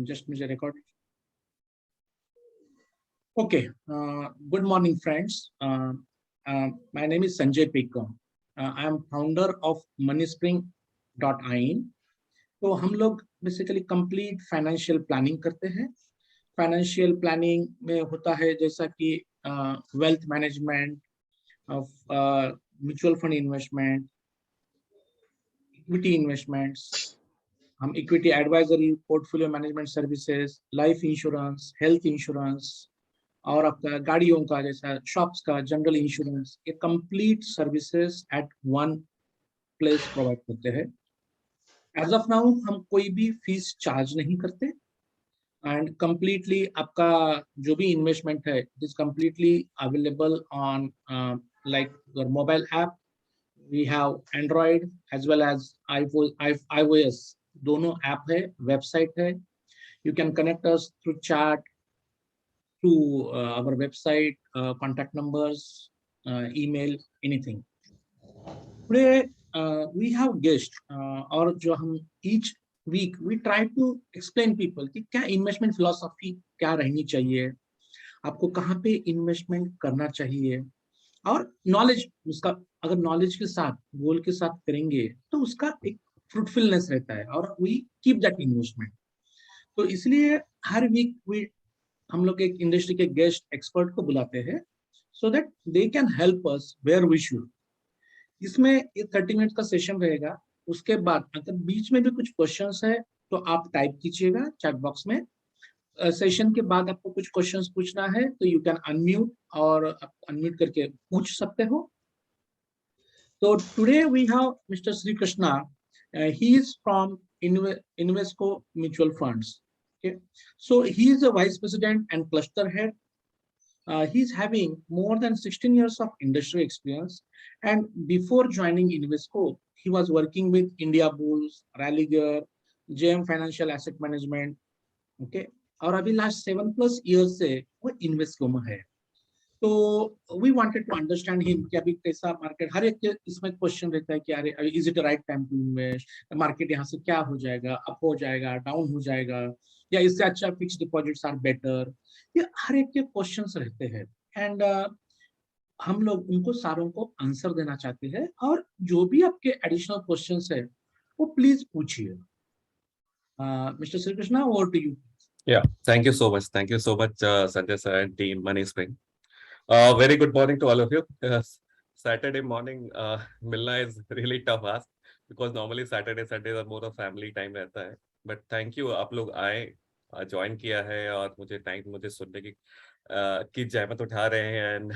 just मुझे record. Okay. Good morning, friends. My name is Sanjay Pekam. I am founder of moneyspring.in. तो हम लोग basically complete financial planning करते हैं. Financial planning में होता है जैसा कि wealth management, mutual fund investment, equity investments, हम equity advisory, portfolio management services, life insurance, health insurance और आपका गाड़ियों का जैसा शॉप्स का जनरल इंश्योरेंस, ये complete services at one place provide करते हैं. एज ऑफ नाउ हम कोई भी फीस चार्ज नहीं करते एंड कंप्लीटली आपका जो भी इन्वेस्टमेंट है it is completely available on like your mobile app. We have Android as well as iOS, दोनों ऐप है, वेबसाइट है. You can connect us through chat, through our website, contact numbers, email, anything. Today we have guest और जो हम each week we try to explain people कि क्या investment philosophy क्या रहनी चाहिए, आपको कहाँ पे इन्वेस्टमेंट करना चाहिए, और नॉलेज उसका अगर नॉलेज के साथ गोल के साथ करेंगे तो उसका एक फ्रूटफुलनेस रहता है और वी कीप दैट इन्वेस्टमेंट. तो इसलिए हर वीक हम लोग एक इंडस्ट्री के गेस्ट एक्सपर्ट को बुलाते हैं so that they can help us where we should. इसमें ये 30 मिनट का सेशन रहेगा. उसके बाद अगर बीच में भी कुछ क्वेश्चंस है तो आप टाइप कीजिएगा चैट बॉक्स में. सेशन के बाद आपको कुछ क्वेश्चंस पूछना है तो यू कैन अनम्यूट और आप अनम्यूट करके पूछ सकते हो. तो today we have mister Shri Krishna. He is from Invesco mutual funds. Okay, so he is a vice president and cluster head. He's having more than 16 years of industry experience, and before joining Invesco, he was working with India Bulls, Ralliger, JM Financial Asset Management. Okay, और अभी last 7+ years से वो Invesco में है. तो we wanted to understand him कि अभी कैसा मार्केट, हर एक इसमें क्वेश्चन रहता है कि अरे is it right time to invest, market यहाँ से क्या हो जाएगा, अप हो जाएगा, डाउन हो जाएगा, या इससे अच्छा फिक्स डिपॉजिट्स आर बेटर. ये हर एक के क्वेश्चंस रहते हैं एंड हम लोग उनको सारों को आंसर देना चाहते हैं. और जो भी आपके एडिशनल क्वेश्चंस है वो प्लीज पूछिए. Mister Shri Krishna, over to you. Yeah, thank you so much. Thank you so much, Sanjay sir and team Moneyspring. Very good morning to all of you. Saturday morning milna is really tough ask because normally Saturdays are more of family time रहता है. But thank you, आप लोग आए, join किया है और मुझे सुनने की जहमत उठा रहे हैं. एंड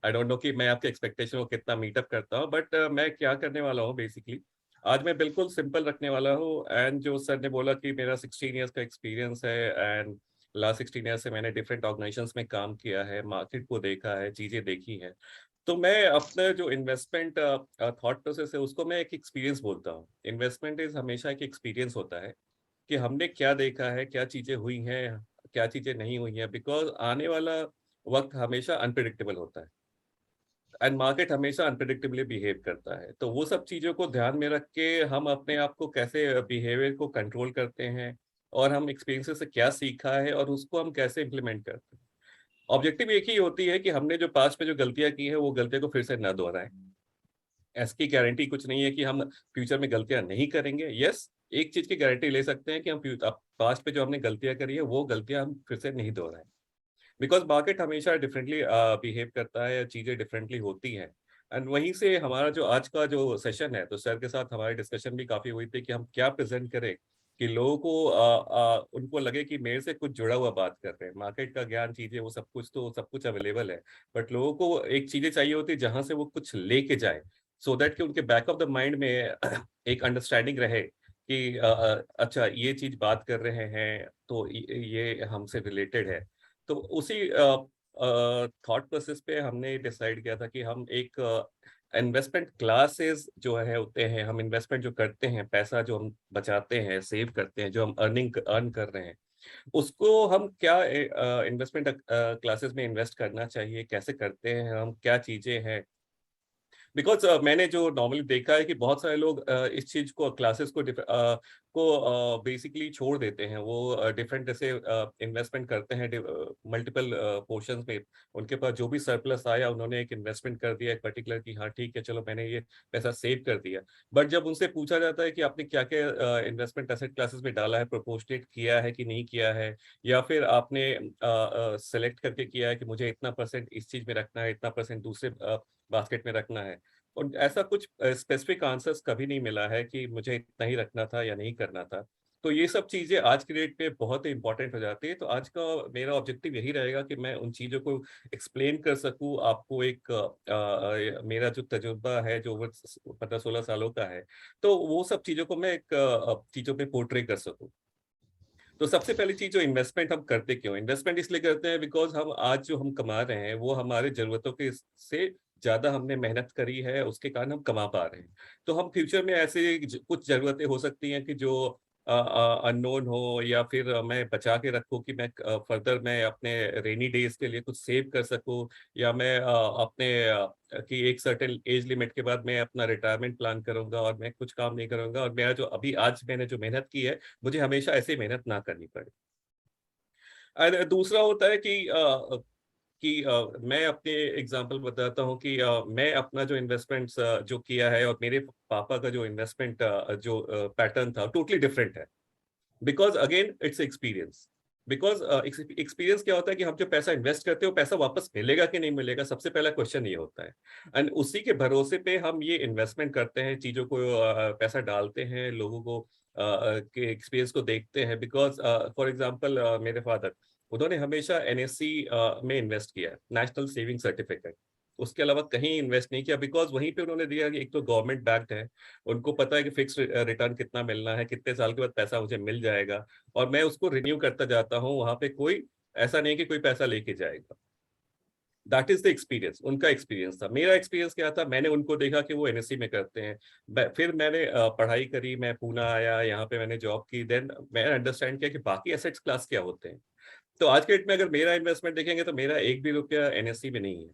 आई डोंट नो कि मैं आपके एक्सपेक्टेशन को कितना मीटअप करता हूँ, बट मैं क्या करने वाला हूँ बेसिकली आज मैं बिल्कुल सिंपल रखने वाला हूँ. एंड जो सर ने बोला कि मेरा 16 इयर्स का एक्सपीरियंस है एंड लास्ट 16 ईयर से मैंने डिफरेंट ऑर्गेनाइजेशंस में काम किया है, मार्केट को देखा है, चीजें देखी हैं. तो मैं अपना जो इन्वेस्टमेंट थॉट प्रोसेस है उसको मैं एक एक्सपीरियंस बोलता हूँ. इन्वेस्टमेंट इज हमेशा एक एक्सपीरियंस होता है कि हमने क्या देखा है, क्या चीजें हुई हैं, क्या चीजें नहीं हुई हैं. बिकॉज आने वाला वक्त हमेशा अनप्रिडिक्टेबल होता है एंड मार्केट हमेशा अनप्रेडिक्टेबली बिहेव करता है. तो वो सब चीजों को ध्यान में रख के हम अपने आप को कैसे बिहेवियर को कंट्रोल करते हैं और हम एक्सपीरियंसेस से क्या सीखा है और उसको हम कैसे इम्प्लीमेंट करते हैं. ऑब्जेक्टिव एक ही होती है कि हमने जो पास्ट में जो गलतियां की है वो गलतियों को फिर से न दोहराएं. इसकी गारंटी कुछ नहीं है कि हम फ्यूचर में गलतियां नहीं करेंगे. यस, एक चीज की गारंटी ले सकते हैं कि हम पास्ट पे जो हमने गलतियां करी है वो गलतियां हम फिर से नहीं दोहराएं. बिकॉज मार्केट हमेशा डिफरेंटली बिहेव करता है, चीजें डिफरेंटली होती हैं. एंड वहीं से हमारा जो आज का जो सेशन है, तो सर के साथ हमारी डिस्कशन भी काफी हुई थी कि हम क्या प्रेजेंट करें कि लोगों को उनको लगे कि मेरे से कुछ जुड़ा हुआ बात कर रहे हैं. मार्केट का ज्ञान, चीजें, वो सब कुछ अवेलेबल है, बट लोगों को एक चीजें चाहिए होती है जहां से वो कुछ लेके जाए, सो दैट कि उनके बैक ऑफ द माइंड में एक अंडरस्टैंडिंग रहे कि अच्छा ये चीज बात कर रहे हैं तो ये हमसे रिलेटेड है. तो उसी थॉट प्रोसेस पे हमने डिसाइड किया था कि हम एक इन्वेस्टमेंट क्लासेस जो है होते हैं, हम इन्वेस्टमेंट जो करते हैं, पैसा जो हम बचाते हैं, सेव करते हैं, जो हम अर्न कर रहे हैं, उसको हम क्या इन्वेस्टमेंट क्लासेस में इन्वेस्ट करना चाहिए, कैसे करते हैं हम, क्या चीजें हैं. बिकॉज मैंने जो नॉर्मली देखा है कि बहुत सारे लोग इस चीज को क्लासेस को को बेसिकली छोड़ देते हैं, वो डिफरेंट जैसे इन्वेस्टमेंट करते हैं मल्टीपल पोर्शंस में, उनके पास जो भी सरप्लस आया उन्होंने एक इन्वेस्टमेंट कर दिया एक पर्टिकुलर की हाँ ठीक है चलो मैंने ये पैसा सेव कर दिया। बट जब उनसे पूछा जाता है कि आपने क्या क्या इन्वेस्टमेंट एसेट क्लासेस में डाला है, प्रोपोर्शनेट किया है कि नहीं किया है, या फिर आपने सेलेक्ट करके किया है कि मुझे इतना परसेंट इस चीज में रखना है, इतना परसेंट दूसरे बास्केट में रखना है, और ऐसा कुछ स्पेसिफिक आंसर्स कभी नहीं मिला है कि मुझे इतना ही रखना था या नहीं करना था। तो ये सब चीजें आज की डेट पे बहुत ही इंपॉर्टेंट हो जाती है। तो आज का मेरा ऑब्जेक्टिव यही रहेगा कि मैं उन चीजों को एक्सप्लेन कर सकूं आपको, एक मेरा जो तजुर्बा है जो 15-16 सालों का है, तो वो सब चीजों को मैं एक चीजों पे पोर्ट्रे कर सकूं। तो सबसे पहली चीज, जो इन्वेस्टमेंट हम करते क्यों, इन्वेस्टमेंट इसलिए करते हैं बिकॉज हम आज जो हम कमा रहे हैं वो हमारे जरूरतों के से ज्यादा हमने मेहनत करी है, उसके कारण हम कमा पा रहे हैं। तो हम फ्यूचर में ऐसे कुछ जरूरतें हो सकती हैं कि जो अननोन हो, या फिर मैं बचा के रखूं कि मैं फर्दर मैं अपने रेनी डेज के लिए कुछ सेव कर सकूं, या मैं अपने कि एक सर्टेन एज लिमिट के बाद मैं अपना रिटायरमेंट प्लान करूंगा और मैं कुछ काम नहीं करूंगा, और मेरा जो अभी आज मैंने जो मेहनत की है मुझे हमेशा ऐसे मेहनत ना करनी पड़े। और दूसरा होता है कि मैं अपने एग्जांपल बताता हूँ कि मैं अपना जो इन्वेस्टमेंट्स जो किया है और मेरे पापा का जो इन्वेस्टमेंट जो पैटर्न था टोटली डिफरेंट है। Because again it's experience. Because experience क्या होता है कि हम जो पैसा इन्वेस्ट करते हैं वो पैसा वापस मिलेगा कि नहीं मिलेगा, सबसे पहला क्वेश्चन ये होता है। एंड उसी के भरोसे पे हम ये इन्वेस्टमेंट करते हैं, चीजों को पैसा डालते हैं, लोगों को के एक्सपीरियंस को देखते हैं। बिकॉज फॉर एग्जाम्पल मेरे फादर, उन्होंने हमेशा एनएससी में इन्वेस्ट किया, नेशनल सेविंग सर्टिफिकेट, उसके अलावा कहीं इन्वेस्ट नहीं किया। बिकॉज वहीं पे उन्होंने दिया कि एक तो गवर्नमेंट बैक्ड है, उनको पता है कि फिक्स रिटर्न कितना मिलना है, कितने साल के बाद पैसा मुझे मिल जाएगा, और मैं उसको रिन्यू करता जाता हूँ, वहां पे कोई ऐसा नहीं कि कोई पैसा लेके जाएगा। दैट इज द एक्सपीरियंस, उनका एक्सपीरियंस था। मेरा एक्सपीरियंस क्या था, मैंने उनको देखा कि वो एनएससी में करते हैं, फिर मैंने पढ़ाई करी, मैं पूना आया, यहाँ पे मैंने जॉब की, देन मैंने अंडरस्टैंड किया कि बाकी एसेट्स क्लास क्या होते हैं। तो आज के डेट में अगर मेरा इन्वेस्टमेंट देखेंगे तो मेरा एक भी रुपया एनएससी में नहीं है,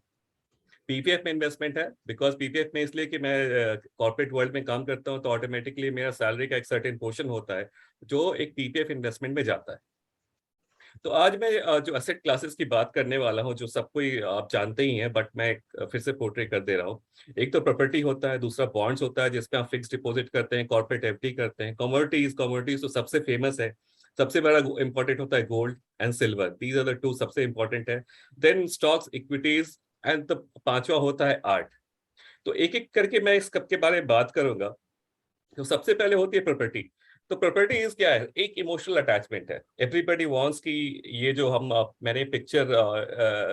पीपीएफ में इन्वेस्टमेंट है। बिकॉज पीपीएफ में इसलिए कि मैं कॉर्पोरेट वर्ल्ड में काम करता हूं, तो ऑटोमेटिकली मेरा सैलरी का एक सर्टेन पोर्शन होता है जो एक पीपीएफ इन्वेस्टमेंट में जाता है। तो आज मैं जो एसेट क्लासेस की बात करने वाला हूं, जो सब कोई आप जानते ही हैं, बट मैं फिर से पोर्ट्रे कर दे रहा हूँ। एक तो प्रॉपर्टी होता है, दूसरा बॉन्ड्स होता है जिसमें आप फिक्स डिपॉजिट करते हैं, कॉर्पोरेट एफडी करते हैं, कमोडिटीज तो सबसे फेमस है, सबसे बड़ा इंपॉर्टेंट होता है gold and silver, these are the two सबसे इंपॉर्टेंट है। Then stocks, equities, and the पांचवा होता है आर्ट। तो एक एक करके मैं इस कब के बारे में बात करूंगा। तो सबसे पहले होती है प्रॉपर्टी। तो प्रॉपर्टी इज क्या है, एक इमोशनल अटैचमेंट है। एवरीबडी वांट्स कि ये जो हम मैंने पिक्चर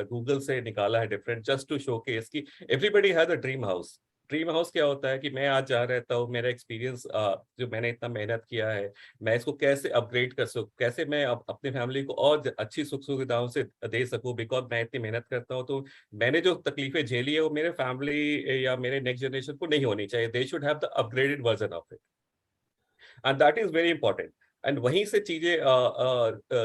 गूगल से निकाला है डिफरेंट, जस्ट टू शोकेस कि everybody has a dream house. Dream house क्या होता है कि मैं आज जहाँ रहता हूँ, मेरा एक्सपीरियंस जो मैंने इतना मेहनत किया है, मैं इसको कैसे अपग्रेड कर सकूँ, कैसे मैं अपने फैमिली को और अच्छी सुख सुविधाओं से दे सकूँ। बिकॉज मैं इतनी मेहनत करता हूँ, तो मैंने जो तकलीफें झेली है वो मेरे फैमिली या मेरे नेक्स्ट जनरेशन को नहीं होनी चाहिए। They should have the upgraded version of it, and that is very important. And वहीं से चीजें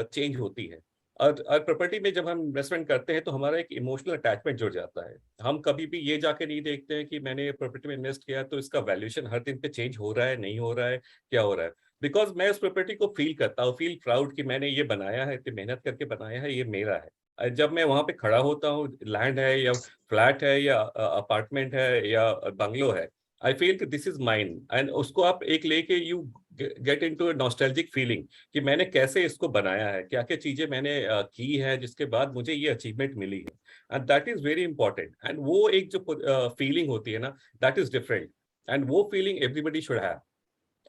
चेंज होती है। और प्रॉपर्टी में जब हम इन्वेस्टमेंट करते हैं तो हमारा एक इमोशनल अटैचमेंट जुड़ जाता है। हम कभी भी ये जाके नहीं देखते हैं कि मैंने प्रॉपर्टी में इन्वेस्ट किया तो इसका वैल्यूएशन हर दिन पे चेंज हो रहा है, नहीं हो रहा है, क्या हो रहा है। बिकॉज मैं उस प्रॉपर्टी को फील करता हूँ, फील प्राउड कि मैंने ये बनाया है, इतनी मेहनत करके बनाया है, ये मेरा है। जब मैं वहां पे खड़ा होता हूँ, लैंड है या फ्लैट है या अपार्टमेंट है या बंगलो है, आई फील कि दिस इज माइन। एंड उसको आप एक लेके you get into nostalgic feeling कि मैंने कैसे इसको बनाया है, क्या क्या चीजें मैंने की है जिसके बाद मुझे ये अचीवमेंट मिली है। And that is very important. And वो एक जो फीलिंग होती है ना, दैट इज डिफरेंट, एंड वो feeling everybody should have.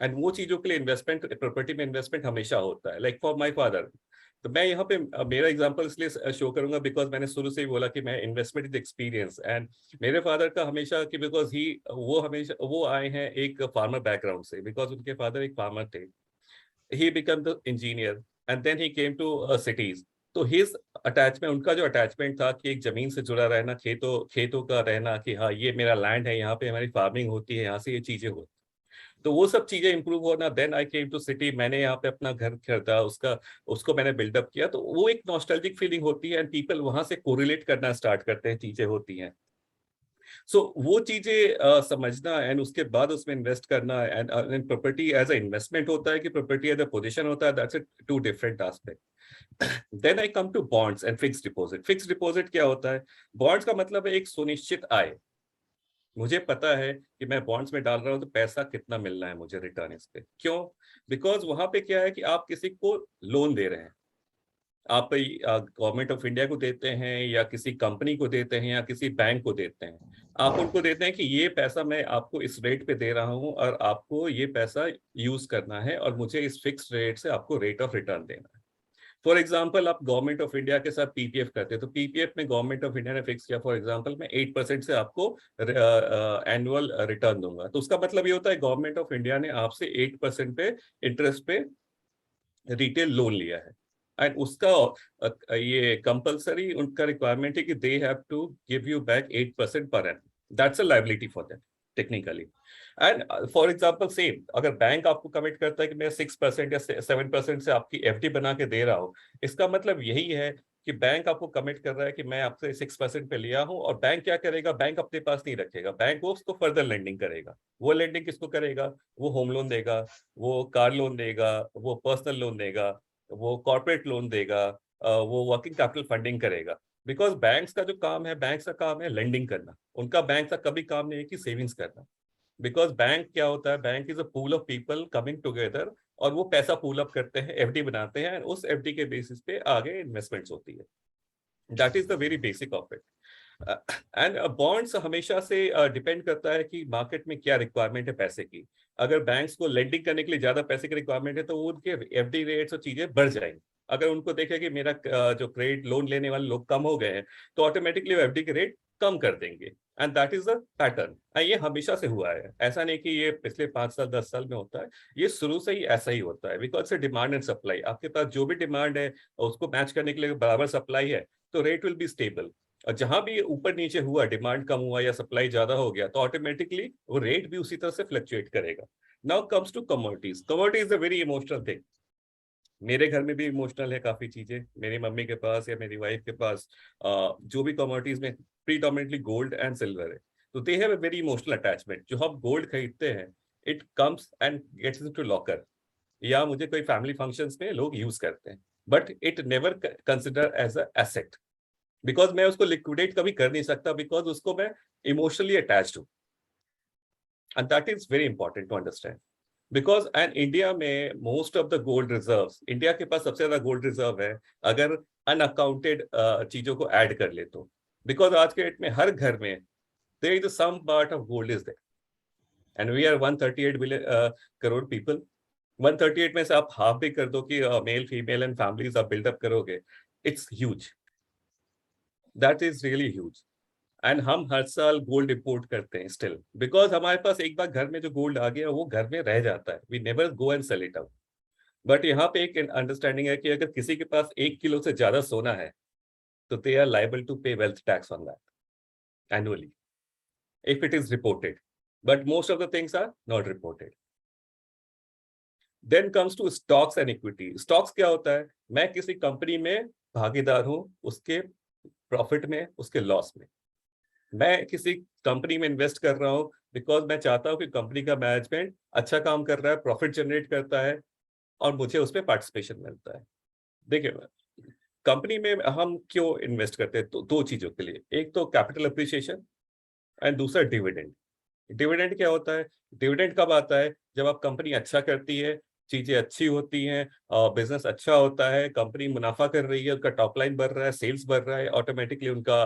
And वो चीजों के लिए इन्वेस्टमेंट, प्रॉपर्टी में इन्वेस्टमेंट हमेशा होता है। लाइक फॉर माय फादर, तो मैं यहाँ पे मेरा एग्जांपल इसलिए शो करूंगा बिकॉज मैंने शुरू से ही बोला कि मैं इन्वेस्टमेंट इज एक्सपीरियंस। एंड मेरे फादर का हमेशा कि बिकॉज ही वो हमेशा वो आए हैं एक फार्मर बैकग्राउंड से, बिकॉज उनके फादर एक फार्मर थे। He become the engineer and then he came to cities. तो हिज अटैचमेंट, उनका जो अटैचमेंट था कि एक जमीन से जुड़ा रहना, खेतों का रहना, कि हाँ ये मेरा लैंड है, यहाँ पे हमारी फार्मिंग होती है, यहाँ से ये चीजें होती, तो वो सब चीजें इंप्रूव होना। Then I came to city, मैंने यहाँ पे अपना घर खरीदा, उसका उसको मैंने बिल्डअप किया, तो वो एक नॉस्टैल्जिक फीलिंग होती है एंड पीपल वहां से कोरिलेट करना स्टार्ट करते हैं, चीजें होती हैं। सो वो चीजें समझना एंड उसके बाद उसमें इन्वेस्ट करना, and property as a investment होता है कि प्रॉपर्टी एज अ पोजीशन होता है, that's a two different aspect. Then I come to bonds and fixed deposit. Fixed deposit क्या होता है? बॉन्ड्स का मतलब है एक सुनिश्चित आय। मुझे पता है कि मैं बॉन्ड्स में डाल रहा हूं तो पैसा कितना मिलना है मुझे रिटर्न इस पे। क्यों? बिकॉज वहां पे क्या है कि आप किसी को लोन दे रहे हैं, आप गवर्नमेंट ऑफ इंडिया को देते हैं या किसी कंपनी को देते हैं या किसी बैंक को देते हैं। आप उनको देते हैं कि ये पैसा मैं आपको इस रेट पे दे रहा हूं और आपको ये पैसा यूज करना है और मुझे इस फिक्स रेट से आपको रेट ऑफ रिटर्न देना है। फॉर एग्जाम्पल, आप गवर्नमेंट ऑफ इंडिया के साथ पीपीएफ करते हैं तो पीपीएफ में गवर्नमेंट ऑफ इंडिया ने फिक्स किया, फॉर एग्जाम्पल मैं 8% से आपको एनुअल रिटर्न दूंगा। तो उसका मतलब ये होता है गवर्नमेंट ऑफ इंडिया ने आपसे 8% पे इंटरेस्ट पे रिटेल लोन लिया है, एंड उसका ये कंपलसरी उनका रिक्वायरमेंट है कि they have to give you back 8% per annum. That's a liability for them technically. And for example same, अगर बैंक आपको कमिट करता है कि मैं 6% या 7% से आपकी एफडी बना के दे रहा हूँ, इसका मतलब यही है कि बैंक आपको कमिट कर रहा है कि मैं आपसे 6% पे लिया हूँ। और बैंक क्या करेगा? बैंक अपने पास नहीं रखेगा, बैंक वो उसको फर्दर लेंडिंग करेगा। वो लेंडिंग किसको करेगा? वो होम लोन देगा, वो कार लोन देगा, वो पर्सनल लोन देगा, वो कॉर्पोरेट लोन देगा, वो वर्किंग कैपिटल फंडिंग करेगा। बिकॉज बैंक्स का जो काम है, बैंक्स का काम है लेंडिंग करना, उनका बैंक का कभी काम नहीं है कि सेविंग्स करना। बिकॉज बैंक क्या होता है? Bank is a pool of people coming together, और वो पैसा पूल अप करते हैं, एफडी बनाते हैं, उस एफडी के बेसिस पे आगे इन्वेस्टमेंट्स होती है। That is the very basic of it. And bonds हमेशा से डिपेंड करता है कि मार्केट में क्या रिक्वायरमेंट है पैसे की। अगर बैंक्स को लेंडिंग करने के लिए ज्यादा पैसे की रिक्वायरमेंट है तो वो उनके एफडी रेट्स और चीजें बढ़ जाएंगी। अगर उनको देखे कि मेरा जो क्रेडिट लोन लेने वाले लोग कम हो गए हैं तो ऑटोमेटिकली वो एफडी के रेट कम कर देंगे। And that is the pattern. ये हमेशा से हुआ है, ऐसा नहीं कि ये पिछले 5 साल 10 साल में होता है, ये शुरू से ही ऐसा ही होता है। बिकॉज से डिमांड एंड सप्लाई, आपके पास जो भी डिमांड है उसको मैच करने के लिए बराबर सप्लाई है तो रेट विल बी स्टेबल। और जहां भी ऊपर नीचे हुआ, डिमांड कम हुआ या सप्लाई ज्यादा हो गया, तो ऑटोमेटिकली वो रेट भी उसी तरह से फ्लक्चुएट करेगा। Now comes to commodities. Commodity is a very emotional thing. मेरे घर में भी इमोशनल है काफी चीजें। मेरी मम्मी के पास या मेरी वाइफ के पास जो भी कमोडिटीज में प्रीडोमिनेटली गोल्ड एंड सिल्वर है, तो they have a very emotional attachment. जो हम गोल्ड खरीदते हैं, it comes and gets into locker, या मुझे कोई फैमिली फंक्शंस में लोग यूज करते हैं, but it never consider as a asset. Because मैं उसको लिक्विडेट कभी कर नहीं सकता, बिकॉज उसको मैं इमोशनली अटैच्ड हूं। And that is very important to understand. Because and India में most of the gold reserve, India के पास सबसे ज्यादा गोल्ड रिजर्व है अगर अनअकाउंटेड चीजों को ऐड कर ले तो। बिकॉज आज के डेट में हर घर में there is some part of gold is there, and we are 138 billion crore people. 138 में से आप हाफ भी कर दो कि मेल फीमेल एंड फैमिलीज आप बिल्डअप करोगे, it's huge. That is really huge. And हम हर साल गोल्ड इंपोर्ट करते हैं स्टिल, बिकॉज हमारे पास एक बार घर में जो गोल्ड आ गया वो घर में रह जाता है, we never go and sell it out. But यहाँ पे एक अंडरस्टैंडिंग है कि अगर किसी के पास 1 किलो से ज्यादा सोना है तो they are liable to pay wealth tax on that annually if it is reported, but most of the things are not reported. Then comes to stocks and equity. Stocks क्या होता है? मैं किसी कंपनी में भागीदार हूं, उसके प्रॉफिट में, उसके लॉस में। मैं किसी कंपनी में इन्वेस्ट कर रहा हूं बिकॉज मैं चाहता हूं कि कंपनी का मैनेजमेंट अच्छा काम कर रहा है, प्रॉफिट जनरेट करता है और मुझे उसमें पार्टिसिपेशन मिलता है। देखिए, कंपनी में हम क्यों इन्वेस्ट करते हैं? तो दो चीजों के लिए, एक तो कैपिटल अप्रिसिएशन एंड दूसरा डिविडेंड। डिविडेंड क्या होता है? डिविडेंड कब आता है? जब आप कंपनी अच्छा करती है, चीजें अच्छी होती हैं, बिजनेस अच्छा होता है, कंपनी मुनाफा कर रही है, उनका टॉप लाइन बढ़ रहा है, सेल्स बढ़ रहा है, ऑटोमेटिकली उनका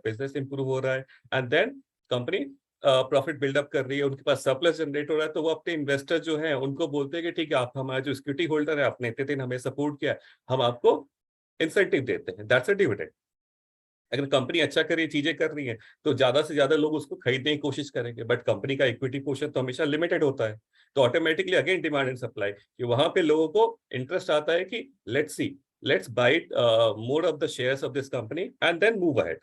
बिजनेस इंप्रूव हो रहा है, and then company profit build up कर रही है, उनके पास सरप्लस जनरेट हो रहा है, तो वो अपने इन्वेस्टर जो हैं उनको बोलते हैं कि ठीक है, आप हमारे जो इक्विटी होल्डर है, आपने इतने दिन हमें सपोर्ट किया, हम आपको इंसेंटिव देते हैं। That's a dividend. अगर कंपनी अच्छा कर रही है, चीजें कर रही है, तो ज्यादा से ज्यादा लोग उसको खरीदने की कोशिश करेंगे, बट कंपनी का इक्विटी पोर्शन तो हमेशा लिमिटेड होता है। तो automatically again demand and supply, कि वहां पे लोगों को इंटरेस्ट आता है कि let's see, let's buy more of the shares of this company and then move ahead.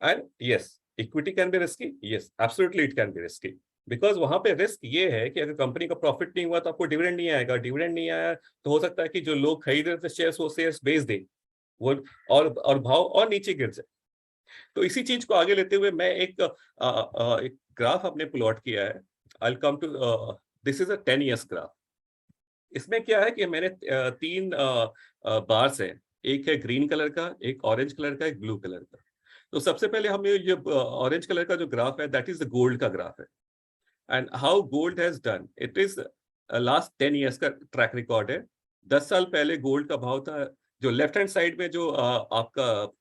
And yes, equity can be risky, yes absolutely it can be risky. Because वहां पे रिस्क ये है कि अगर कंपनी का प्रॉफिट नहीं हुआ तो आपको डिविडेंड नहीं आएगा, डिविडेंड नहीं आया तो हो सकता है कि जो लोग खरीद रहे थे शेयर्स वो शेयर्स बेच दें, वो और भाव और नीचे गिर जाए। तो इसी चीज को आगे लेते हुए मैं एक ग्राफ अपने प्लॉट किया है। I will come to this is a 10 years graph. इसमें क्या है कि मैंने तीन बार्स है, एक है ग्रीन कलर का, एक ऑरेंज कलर का, एक ब्लू कलर का। तो सबसे पहले हमें ये ऑरेंज कलर का जो ग्राफ है दैट इज द गोल्ड का ग्राफ है। And how gold has done, it is last 10 years का ट्रैक रिकॉर्ड है। 10 साल पहले गोल्ड का भाव था, जो लेफ्ट हैंड साइड में जो आपका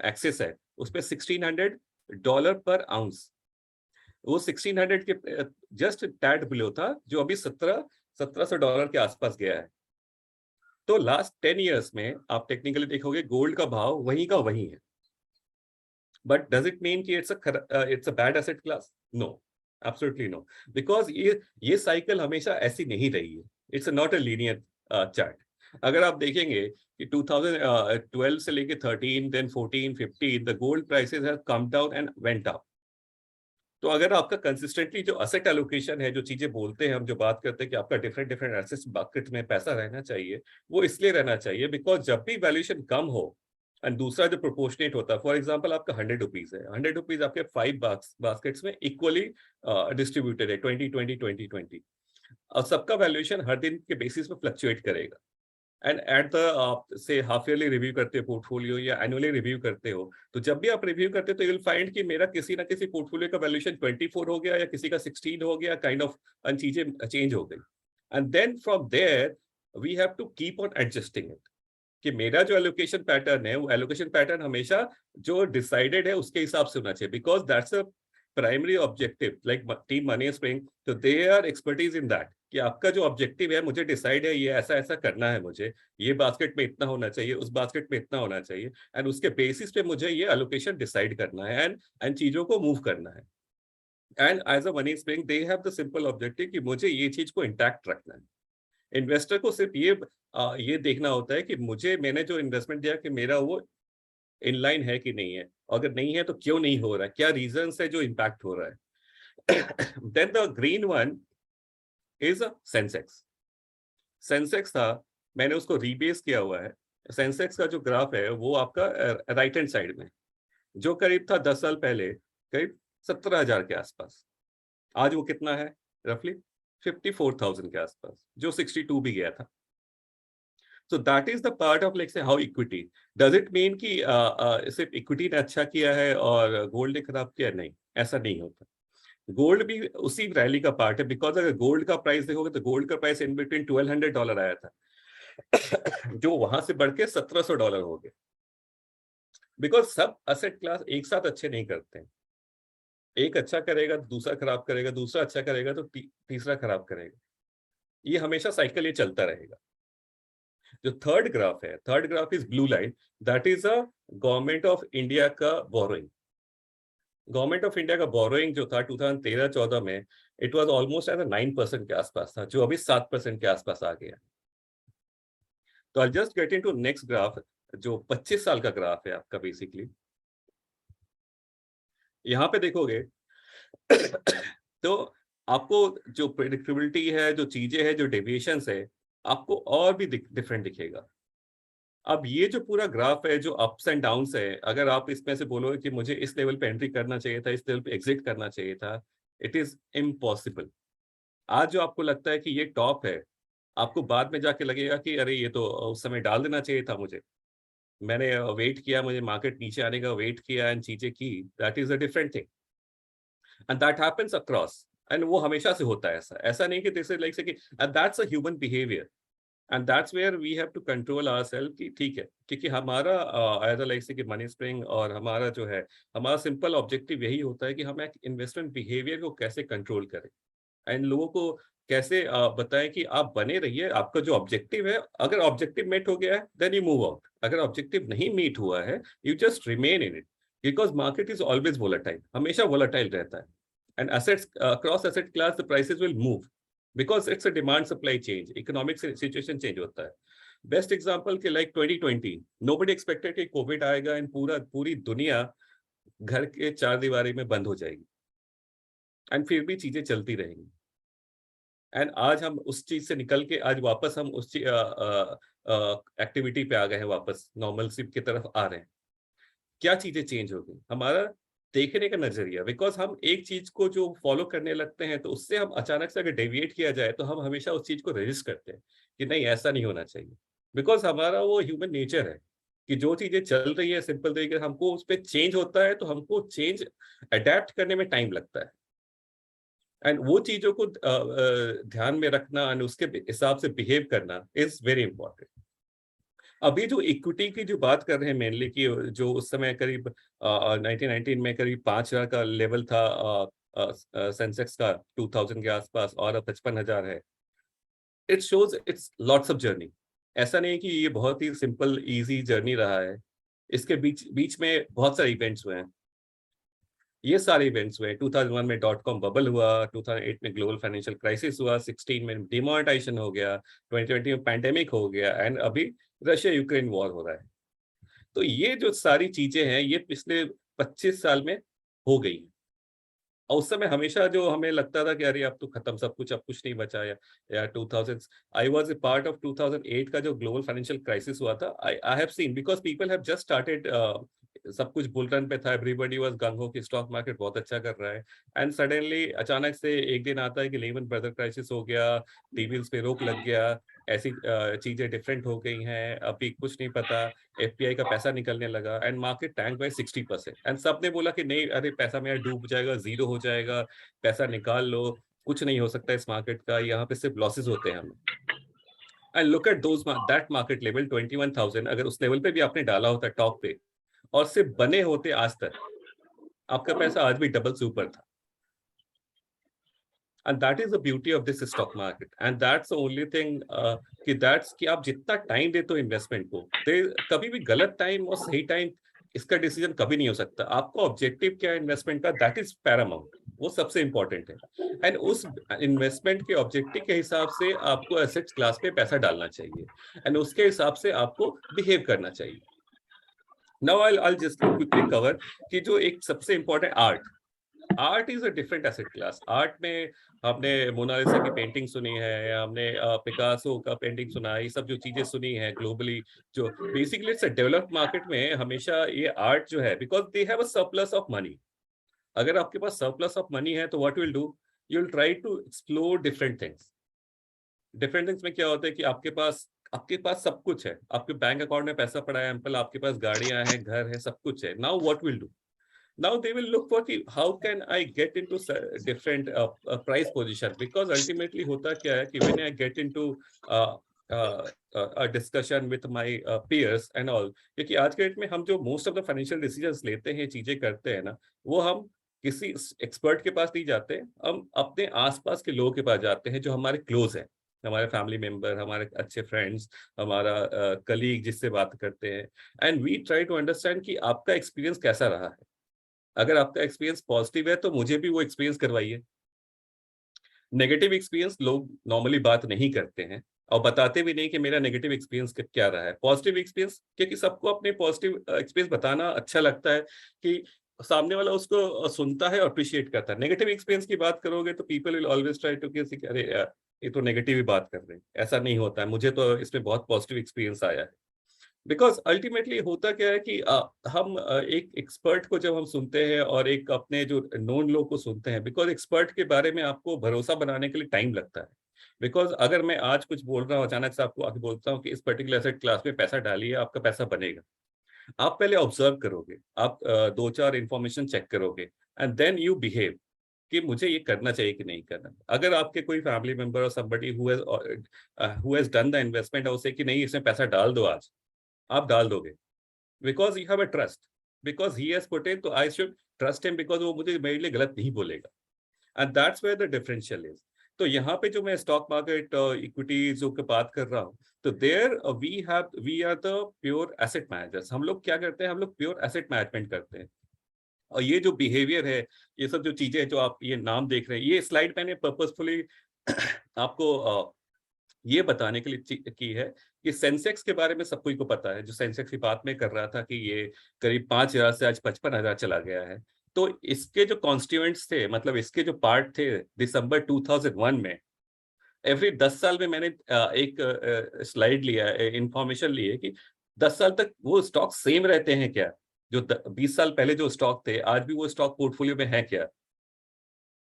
एक्सेस है उस पर $1600 पर आउंस, वो 1600 के जस्ट टैड बिलो था, जो अभी $1700 के आसपास गया है। तो लास्ट 10 इयर्स में आप टेक्निकली देखोगे गोल्ड का भाव वहीं का वहीं है। बट डज इट मीन कि it's a bad asset class? No, absolutely no, because ये साइकिल हमेशा ऐसी नहीं रही है। It's not a linear chart. अगर आप देखेंगे कि 2012 से लेके 13, then 14, 15, the gold prices have come down and went up. तो अगर आपका कंसिस्टेंटली जो असेट एलोकेशन है, जो चीजें बोलते हैं हम, जो बात करते हैं कि आपका डिफरेंट डिफरेंट एसेट्स बास्केट में पैसा रहना चाहिए, वो इसलिए रहना चाहिए बिकॉज जब भी वैल्यूएशन कम हो एंड दूसरा जो प्रोपोर्शनेट होता है, फॉर एग्जांपल आपका 100 रुपीज है, 100 रुपीज आपके 5 बास्केट्स में इक्वली डिस्ट्रीब्यूटेड है, 20-20-20-20, और सबका वैल्यूएशन हर दिन के बेसिस पे फ्लक्चुएट करेगा। एंड एट द आप से हाफ ईयरली रिव्यू करते हो पोर्टफोलियो या एनुअली रिव्यू करते हो, तो जब भी आप रिव्यू करते हो तो यू विल फाइंड कि मेरा किसी ना किसी पोर्टफोलियो का वैल्यूएशन 24 हो गया या किसी का 16 हो गया, काइंड ऑफ चीजें चेंज हो गई। And then from there we have to keep on adjusting it, कि मेरा जो एलोकेशन पैटर्न है वो एलोकेशन पैटर्न हमेशा जो डिसाइडेड है उसके हिसाब से होना चाहिए, because that's a primary objective like team money spring. तो they are expertise in that, कि आपका जो ऑब्जेक्टिव है, मुझे डिसाइड है ये ऐसा ऐसा करना है, मुझे ये बास्केट में इतना होना चाहिए, उस बास्केट में इतना होना चाहिए, एंड उसके बेसिस पे मुझे ये एलोकेशन डिसाइड करना है एंड चीजों को मूव करना है। And as a money spring they have the simple objective कि मुझे ये चीज को इंटैक्ट रखना है। इन्वेस्टर को सिर्फ ये देखना होता है कि मुझे, मैंने जो इन्वेस्टमेंट दिया कि मेरा वो इनलाइन है कि नहीं है, अगर नहीं है तो क्यों नहीं हो रहा है, क्या रीजन है जो इम्पैक्ट हो रहा है। Then the green one is a Sensex. Sensex था, मैंने उसको रीबेस किया हुआ है। सेंसेक्स का जो ग्राफ है वो आपका राइट हैंड साइड में, जो करीब था 10 साल पहले करीब 17,000 के आसपास, आज वो कितना है, रफली 54,000 के आसपास, जो 62 भी गया था। So that is the part of like say how equity. Does it mean कि सिर्फ इक्विटी ने अच्छा किया है और गोल्ड ने खराब किया? नहीं, ऐसा नहीं होता। गोल्ड भी उसी रैली का पार्ट है, बिकॉज अगर गोल्ड का प्राइस देखोगे तो गोल्ड का प्राइस इन बिटवीन $1,200 आया था, जो वहां से बढ़ के $1,700 हो गया। बिकॉज सब असेट क्लास एक साथ अच्छे नहीं करते हैं, एक अच्छा करेगा तो दूसरा खराब करेगा, दूसरा अच्छा करेगा तो तीसरा खराब करेगा, ये हमेशा साइकिल ये चलता रहेगा। जो थर्ड ग्राफ है, third graph is blue line, that is a government of India का बोरोइंग। गवर्नमेंट ऑफ इंडिया का बोरोइंग जो था 2013-14 में, इट वाज ऑलमोस्ट एट 9% के आसपास था, जो अभी 7% के आसपास आ गया। तो I just get into next graph, जो 25 साल का ग्राफ है आपका बेसिकली। यहाँ पे देखोगे तो आपको जो प्रेडिक्टेबिलिटी है, जो चीजें हैं, जो डेविएशंस है, आपको और भी डिफरेंट दिखेगा। अब ये जो पूरा ग्राफ है, जो अप्स एंड डाउन्स है, अगर आप इसमें से बोलोगे कि मुझे इस लेवल पे एंट्री करना चाहिए था, इस लेवल पे एग्जिट करना चाहिए था, इट इज इम्पॉसिबल। आज जो आपको लगता है कि ये टॉप है, आपको बाद में जाके लगेगा कि अरे ये तो उस समय डाल देना चाहिए था मुझे, मैंने वेट किया, मुझे मार्केट नीचे आने का वेट किया एंड चीजें की। That is a different thing and that happens across, and वो हमेशा से होता है। ऐसा नहीं कि दिस इज लाइक से कि that's a human behaviour, and that's where we have to control ourself कि ठीक है, क्योंकि हमारा एज अ लाइक से कि मनी स्प्रिंग और हमारा जो है, हमारा सिंपल ऑब्जेक्टिव यही होता है कि हम एक इन्वेस्टमेंट बिहेवियर को कैसे कंट्रोल करें एंड लोगों को कैसे बताएं कि आप बने रहिए, आपका जो ऑब्जेक्टिव है, अगर ऑब्जेक्टिव मीट हो गया है देन यू मूव आउट, अगर ऑब्जेक्टिव नहीं मीट हुआ है you just remain in it, because market is always volatile, हमेशा वोलेटाइल रहता है, and assets across asset class the prices will move because it's a demand supply change, economic situation change होता है। Best example के like 2020, nobody expected कि Covid आएगा and पूरी दुनिया घर के चार दीवारी में बंद हो जाएगी, एंड फिर भी चीजें चलती रहेंगी। एंड आज हम उस चीज से निकल के आज वापस हम उस एक्टिविटी पे आ गए हैं, वापस नॉर्मलसी की तरफ आ रहे हैं। क्या चीजें चेंज हो गई, हमारा देखने का नजरिया। बिकॉज हम एक चीज को जो फॉलो करने लगते हैं तो उससे हम अचानक से अगर डेविएट किया जाए तो हम हमेशा उस चीज को रेजिस्ट करते हैं कि नहीं ऐसा नहीं होना चाहिए। बिकॉज हमारा वो ह्यूमन नेचर है कि जो चीजें चल रही है सिंपल तरीके से हमको उस पर चेंज होता है तो हमको चेंज अडेप्ट करने में टाइम लगता है। एंड वो चीजों को ध्यान में रखना एंड उसके हिसाब से बिहेव करना इज वेरी इंपॉर्टेंट। अभी जो इक्विटी की जो बात कर रहे हैं मेनली कि जो उस समय करीब 1919 में करीब 5,000 का लेवल था सेंसेक्स का 2000 के आसपास, और अब 55,000 है। It shows it's lots of journey. ऐसा नहीं कि ये बहुत ही सिंपल इजी जर्नी रहा है, इसके बीच बीच में बहुत सारे इवेंट्स हुए हैं। ये सारे इवेंट्स हुए, 2001 में .com बबल हुआ, 2008 में ग्लोबल फाइनेंशियल क्राइसिस हुआ, 16 में डिमोनेटाइजेशन हो गया, 2020 में पैंडेमिक हो गया, एंड अभी रशिया यूक्रेन वॉर हो रहा है। तो ये जो सारी चीजें हैं ये पिछले 25 साल में हो गई। और उस समय हमेशा जो हमें लगता था कि अरे अब तो खत्म सब कुछ, अब कुछ नहीं बचा, या 2000 I was a part of 2008 का जो ग्लोबल फाइनेंशियल क्राइसिस हुआ था। I have seen because people have just started, सब कुछ बुल रन पे था, एवरीबॉडी वाज गंग हो कि स्टॉक मार्केट बहुत अच्छा कर रहा है, एंड सडनली अचानक से एक दिन आता है कि लेमन ब्रदर क्राइसिस हो गया, टी-बिल्स पे रोक लग गया, ऐसी चीजें डिफरेंट हो गई हैं, अभी कुछ नहीं पता, एफपीआई का पैसा निकलने लगा and market tank bye 60%। And सबने बोला कि नहीं अरे पैसा मेरा डूब जाएगा, जीरो हो जाएगा, पैसा निकाल लो, कुछ नहीं हो सकता इस मार्केट का, यहाँ पे सिर्फ लॉसेस होते हैं हमें। And look at those that market level 21,000, अगर उस लेवल पे भी आपने डाला होता टॉप पे और सिर्फ बने होते आज तक, आपका पैसा आज भी डबल से ऊपर था। And that is the beauty of this stock market, and that's the only thing कि आप जितना टाइम देते हो इन्वेस्टमेंट को, कभी भी गलत टाइम और सही टाइम इसका डिसीजन कभी नहीं हो सकता। आपको ऑब्जेक्टिव क्या है इन्वेस्टमेंट का, दैट इज पैरामाउंट, वो सबसे इंपॉर्टेंट है। एंड उस इन्वेस्टमेंट के ऑब्जेक्टिव के हिसाब से आपको एसेट्स क्लास पे पैसा डालना चाहिए एंड उसके हिसाब से आपको बिहेव करना चाहिए। Now I'll just quickly cover कि जो एक सबसे important art is a different asset class. Art में आपने मोनालिसा की पेंटिंग सुनी है, या हमने पिकासो का पेंटिंग सुना है, ये सब जो चीजें सुनी है ग्लोबली, जो basically it's a developed market में हमेशा ये आर्ट जो है, because they have a surplus of money. अगर आपके पास सरप्लस ऑफ मनी है तो what will do, you will try to explore different things. Different things में क्या होता है कि आपके पास सब कुछ है, आपके बैंक अकाउंट में पैसा पड़ा है, एम्पल आपके पास गाड़ियां हैं, घर है, सब कुछ है। Now what will do, now they will look for how can I get into different price position, because ultimately hota kya hai ki when I get into uh, a discussion with my peers and all, क्योंकि आज के date में हम जो most of the financial decisions लेते हैं, चीजें करते हैं ना, वो हम किसी एक्सपर्ट के पास नहीं जाते, हम अपने आसपास के लोगों के पास जाते हैं जो हमारे क्लोज है, हमारे फैमिली मेंबर, हमारे अच्छे फ्रेंड्स, हमारा कलीग जिससे बात करते हैं, and we try to understand कि आपका एक्सपीरियंस कैसा रहा है। अगर आपका एक्सपीरियंस पॉजिटिव है तो मुझे भी वो एक्सपीरियंस करवाइए। नेगेटिव एक्सपीरियंस लोग नॉर्मली बात नहीं करते हैं और बताते भी नहीं कि मेरा नेगेटिव एक्सपीरियंस क्या रहा है। पॉजिटिव एक्सपीरियंस, क्योंकि सबको अपने पॉजिटिव एक्सपीरियंस बताना अच्छा लगता है कि सामने वाला उसको सुनता है और अप्रिशिएट करता है। नेगेटिव एक्सपीरियंस की बात करोगे तो people will always try to कि अरे यार ये तो नेगेटिव ही बात कर रहे हैं, ऐसा नहीं होता है, मुझे तो इसमें बहुत पॉजिटिव एक्सपीरियंस आया है। बिकॉज अल्टीमेटली होता क्या है कि हम एक एक्सपर्ट को जब हम सुनते हैं और एक अपने जो नोन लोग को सुनते हैं, बिकॉज एक्सपर्ट के बारे में आपको भरोसा बनाने के लिए टाइम लगता है। बिकॉज अगर मैं आज कुछ बोल रहा हूँ, अचानक से आपको आके बोलता हूँ कि इस पर्टिकुलर एसेट क्लास में पैसा डालिए, आपका पैसा बनेगा, आप पहले ऑब्जर्व करोगे, आप 2-4 इंफॉर्मेशन चेक करोगे एंड देन यू बिहेव कि मुझे ये करना चाहिए कि नहीं करना। अगर आपके कोई फैमिली मेंबर और somebody who has done the investment और उसे कि नहीं इसमें पैसा डाल दो आज, आप डाल दोगे, because you have a trust, because he has put in, तो I should trust him, because वो मुझे मेरे लिए गलत नहीं बोलेगा। And that's where the differential is. तो यहाँ पे जो मैं स्टॉक मार्केट इक्विटीज की बात कर रहा हूँ, तो there we are the pure asset managers. हम लोग क्या करते हैं, हम लोग प्योर एसेट मैनेजमेंट करते हैं। और ये जो बिहेवियर है, ये सब जो चीजें जो आप ये नाम देख रहे हैं, ये स्लाइड मैंने पर्पसफुली आपको ये बताने के लिए की है कि सेंसेक्स के बारे में सब कोई को पता है। जो सेंसेक्स की बात में कर रहा था कि ये करीब 5,000 से आज 55,000 चला गया है। तो इसके जो कॉन्स्टिट्यूएंट्स थे, मतलब इसके जो पार्ट थे दिसंबर 2001 में, एवरी 10 साल में मैंने एक स्लाइड लिया, इंफॉर्मेशन ली है कि 10 साल तक वो स्टॉक सेम रहते हैं क्या। जो 20 साल पहले जो स्टॉक थे आज भी वो स्टॉक पोर्टफोलियो में है क्या?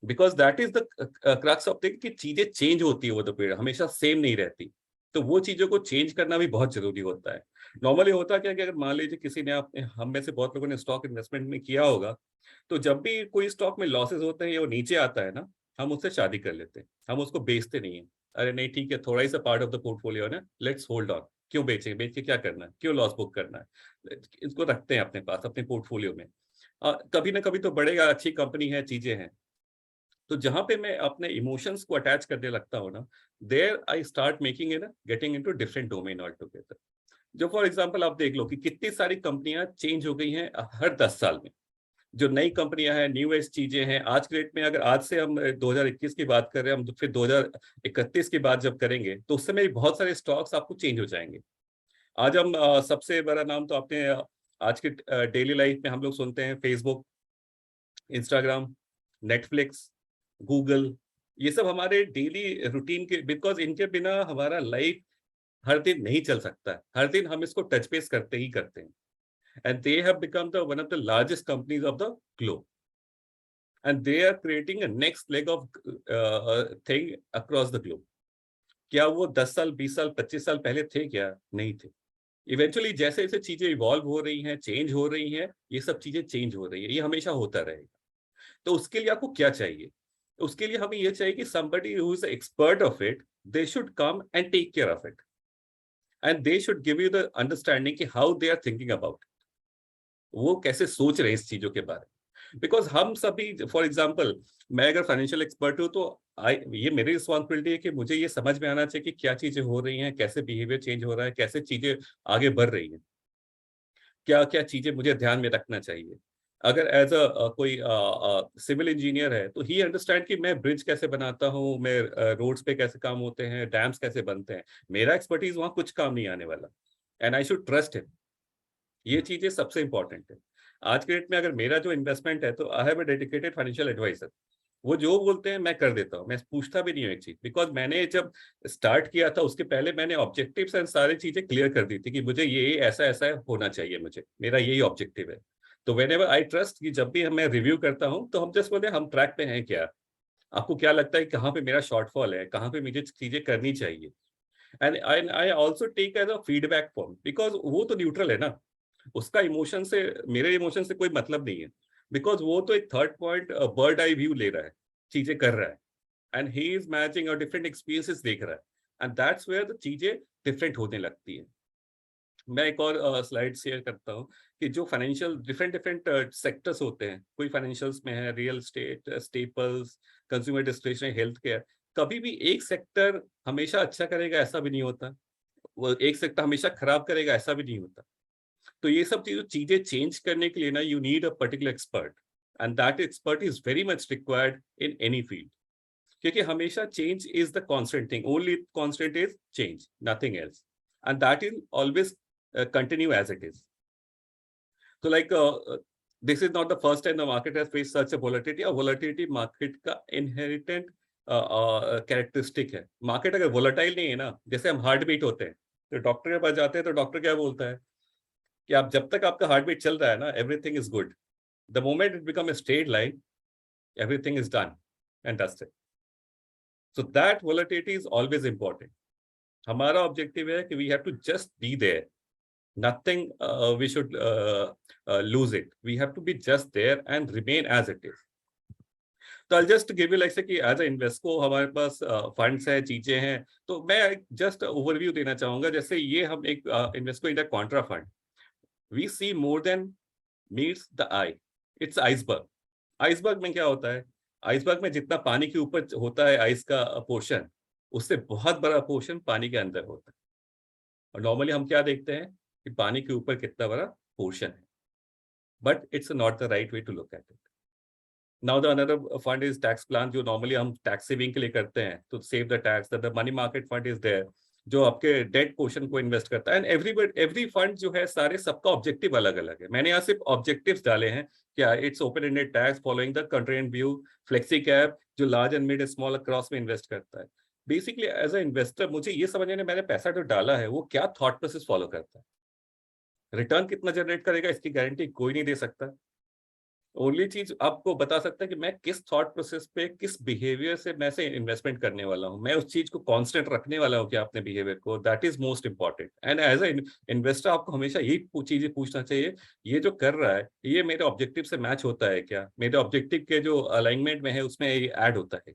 Because that is the crux of thing कि चीजें चेंज होती है वो तो पीरियड हमेशा सेम नहीं रहती, तो वो चीजों को चेंज करना भी बहुत जरूरी होता है। नॉर्मली होता क्या कि अगर मान लीजिए किसी ने आपने हम में से बहुत लोगों ने स्टॉक इन्वेस्टमेंट में किया होगा, तो जब भी कोई स्टॉक में लॉसेस होते हैं या वो नीचे आता है ना, हम उससे शादी कर लेते हैं, हम उसको बेचते नहीं है। अरे नहीं ठीक है, थोड़ा ही सा पार्ट ऑफ द पोर्टफोलियो है ना, लेट्स होल्ड ऑन। क्यों बेचेंगे, बेच के क्या करना है, क्यों लॉस बुक करना है, इसको रखते हैं अपने पास अपने पोर्टफोलियो में। कभी ना कभी तो बढ़ेगा, अच्छी कंपनी है, चीजें हैं। तो जहां पे मैं अपने इमोशंस को अटैच करने लगता हूँ ना, there I start making it getting into different domain all together. जो फॉर एग्जांपल आप देख लो कि कितनी सारी कंपनियां चेंज हो गई हैं हर 10 साल में। जो नई कंपनियां हैं, न्यू एज चीजें हैं, आज के डेट में अगर आज से हम 2021 की बात कर रहे हैं, हम तो फिर 2031 की बात जब करेंगे तो उस समय बहुत सारे स्टॉक्स आपको चेंज हो जाएंगे। आज हम सबसे बड़ा नाम तो आपने आज के डेली लाइफ में हम लोग सुनते हैं, फेसबुक, इंस्टाग्राम, नेटफ्लिक्स, गूगल, ये सब हमारे डेली रूटीन के, बिकॉज इनके बिना हमारा लाइफ हर दिन नहीं चल सकता है, हर दिन हम इसको टच बेस करते ही करते हैं। And they have become the one of the largest companies of the globe, and they are creating a next leg of thing across the globe. क्या वो 10 साल 20 साल 25 साल पहले थे क्या? नहीं थे। इवेंचुअली जैसे जैसे चीजें इवॉल्व हो रही हैं, चेंज हो रही हैं, ये सब चीजें चेंज हो रही है, ये हमेशा होता रहेगा। तो उसके लिए आपको क्या चाहिए? उसके लिए हमें ये चाहिए कि somebody who is expert of it, they should come and take care of it, and they should give you the understanding कि how they are thinking about it, वो कैसे सोच रहे हैं इस चीजों के बारे में। बिकॉज हम सभी, फॉर एग्जाम्पल, मैं अगर फाइनेंशियल एक्सपर्ट हूँ तो ये मेरी रिस्पॉन्सिबिलिटी है कि मुझे ये समझ में आना चाहिए कि क्या चीजें हो रही हैं, कैसे बिहेवियर चेंज हो रहा है, कैसे चीजें आगे बढ़ रही हैं, क्या क्या चीजें मुझे ध्यान में रखना चाहिए। अगर एज अ कोई सिविल इंजीनियर है तो ही अंडरस्टैंड कि मैं ब्रिज कैसे बनाता हूँ, मैं रोड्स पे कैसे काम होते हैं, डैम्स कैसे बनते हैं, मेरा एक्सपर्टीज वहाँ कुछ काम नहीं आने वाला, and I should trust him. ये चीजें सबसे इंपॉर्टेंट है। आज के डेट में अगर मेरा जो इन्वेस्टमेंट है तो I have a dedicated financial advisor, वो जो बोलते हैं मैं कर देता हूँ, मैं पूछता भी नहीं हूँ एक चीज। बिकॉज मैंने जब स्टार्ट किया था उसके पहले मैंने ऑब्जेक्टिव्स एंड सारी चीजें क्लियर कर दी थी कि मुझे ये ऐसा ऐसा होना चाहिए, मुझे मेरा यही ऑब्जेक्टिव है। तो वेन एवर आई ट्रस्ट कि जब भी मैं रिव्यू करता हूँ तो हम जस्ट बोलते हैं हम ट्रैक पे हैं क्या, आपको क्या लगता है कहाँ पे मेरा शॉर्टफॉल है, कहाँ पे मुझे चीजें करनी चाहिए। And I also take as a feedback form, because वो तो न्यूट्रल है ना, उसका इमोशन से, मेरे इमोशन से कोई मतलब नहीं है। बिकॉज वो तो एक third point bird eye view ले रहा है, चीजें कर रहा है, एंड ही इज मैचिंग और डिफरेंट एक्सपीरियंसेस देख रहा है, एंड दैट्स वेयर द चीजें डिफरेंट होने लगती है। मैं एक और स्लाइड शेयर करता हूँ कि जो फाइनेंशियल डिफरेंट डिफरेंट सेक्टर्स होते हैं, कोई फाइनेंशियल्स में है real estate, staples, consumer discretionary, health care, कभी भी एक सेक्टर हमेशा अच्छा करेगा ऐसा भी नहीं होता, वो एक सेक्टर हमेशा खराब करेगा ऐसा भी नहीं होता। तो ये सब चीजें चेंज करने के लिए ना you need a particular expert, and that expert is very much required in any field, क्योंकि हमेशा change is the constant thing, only constant is change, nothing else, and that is always continue as it is. So like this is not the first time the market has faced such a volatility. A volatility market का inherent characteristic है। Market अगर volatile नहीं है ना, जैसे हम heart beat होते हैं तो डॉक्टर के पास जाते हैं तो डॉक्टर क्या बोलता है कि आप जब तक आपका हार्ट बीट चल रहा है ना, everything is good. The moment it become a straight line, everything is done and dusted. So that volatility is always important. हमारा ऑब्जेक्टिव है कि we have to just be there. Nothing we should lose it. We have to be just there and remain as it is. तो I'll just give you like say कि as a investor हमारे पास funds है, चीजें हैं, तो मैं just overview देना चाहूंगा। जैसे ये हम एक invest in the contra fund, we see more than meets the eye, it's iceberg. Iceberg में क्या होता है, आइसबर्ग में जितना पानी के ऊपर होता है आइस का पोर्शन, उससे बहुत बड़ा पोर्शन पानी के अंदर होता है। और नॉर्मली हम क्या देखते हैं कि पानी के ऊपर कितना बड़ा पोर्शन है, but it's not the right way to look at it. Now the another fund is tax plan, जो नॉर्मली हम टैक्स सेविंग के लिए करते हैं तो save the tax. The money market fund is there, जो आपके डेट पोर्शन को इन्वेस्ट करता है। एंड एवरी फंड जो है, सारे सबका ऑब्जेक्टिव अलग अलग है। मैंने यहाँ सिर्फ ऑब्जेक्टिव्स डाले हैं, क्या it's open ended tax following the contrarian view, flexi cap जो large and mid small cross में इन्वेस्ट करता है। बेसिकली एज अ इन्वेस्टर मुझे ये समझने में, मैंने पैसा जो डाला है वो क्या थॉट प्रोसेस फॉलो करता है। रिटर्न कितना जनरेट करेगा इसकी गारंटी कोई नहीं दे सकता। ओनली चीज आपको बता सकता है कि मैं किस थॉट प्रोसेस पे, किस बिहेवियर से मैं से इन्वेस्टमेंट करने वाला हूँ, मैं उस चीज को कांस्टेंट रखने वाला हूँ कि अपने बिहेवियर को, that is most important. And as a investor आपको हमेशा यही चीजें पूछना चाहिए, ये जो कर रहा है ये मेरे ऑब्जेक्टिव से मैच होता है क्या, मेरे ऑब्जेक्टिव के जो अलाइनमेंट में है उसमें ये ऐड होता है क्या?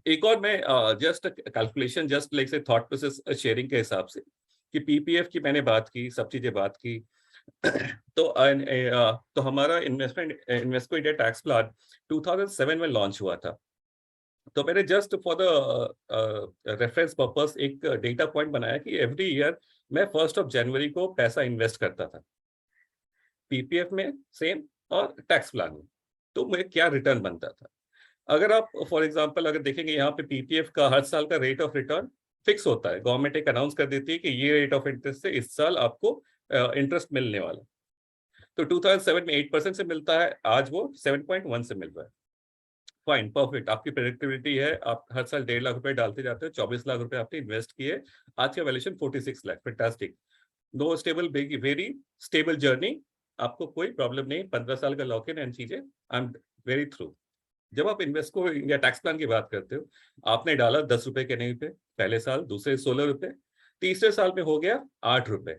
एक और मैं जस्ट कैलकुलेशन, जस्ट लाइक से थॉट प्रोसेस शेयरिंग के हिसाब से, कि पीपीएफ की मैंने बात की, सब चीजें बात की। तो हमारा इन्वेस्टमेंट इंडिया टैक्स प्लान 2007 में लॉन्च हुआ था। तो मैंने just for the reference purpose एक डेटा पॉइंट बनाया कि एवरी ईयर मैं 1 जनवरी को पैसा इन्वेस्ट करता था, पीपीएफ में सेम और टैक्स प्लान में। तो मुझे क्या रिटर्न बनता था? अगर आप फॉर एग्जांपल अगर देखेंगे यहाँ पे पीपीएफ का हर साल का रेट ऑफ रिटर्न फिक्स होता है, गवर्नमेंट एक अनाउंस कर देती है कि ये रेट ऑफ इंटरेस्ट से इस साल आपको इंटरेस्ट मिलने वाला। तो 2007 में 8% से मिलता है, आज वो 7.1 से मिल रहा है। फाइन, परफेक्ट, आपकी प्रेडिक्टेबिलिटी है, आप हर साल 1.5 लाख रुपए डालते जाते हो, 24 लाख रुपए आपने इन्वेस्ट किए, आज का valuation 46 lakh, fantastic. No stable, very stable journey, आपको कोई प्रॉब्लम नहीं, 15 साल का लॉक इन एंड चीजें, आई एम वेरी थ्रू। जब आप इन्वेस्ट को या टैक्स प्लान की बात करते हो, आपने डाला 10 रुपए के नहीं पे पहले साल, दूसरे 16 रुपए, तीसरे साल में हो गया 8 रुपए।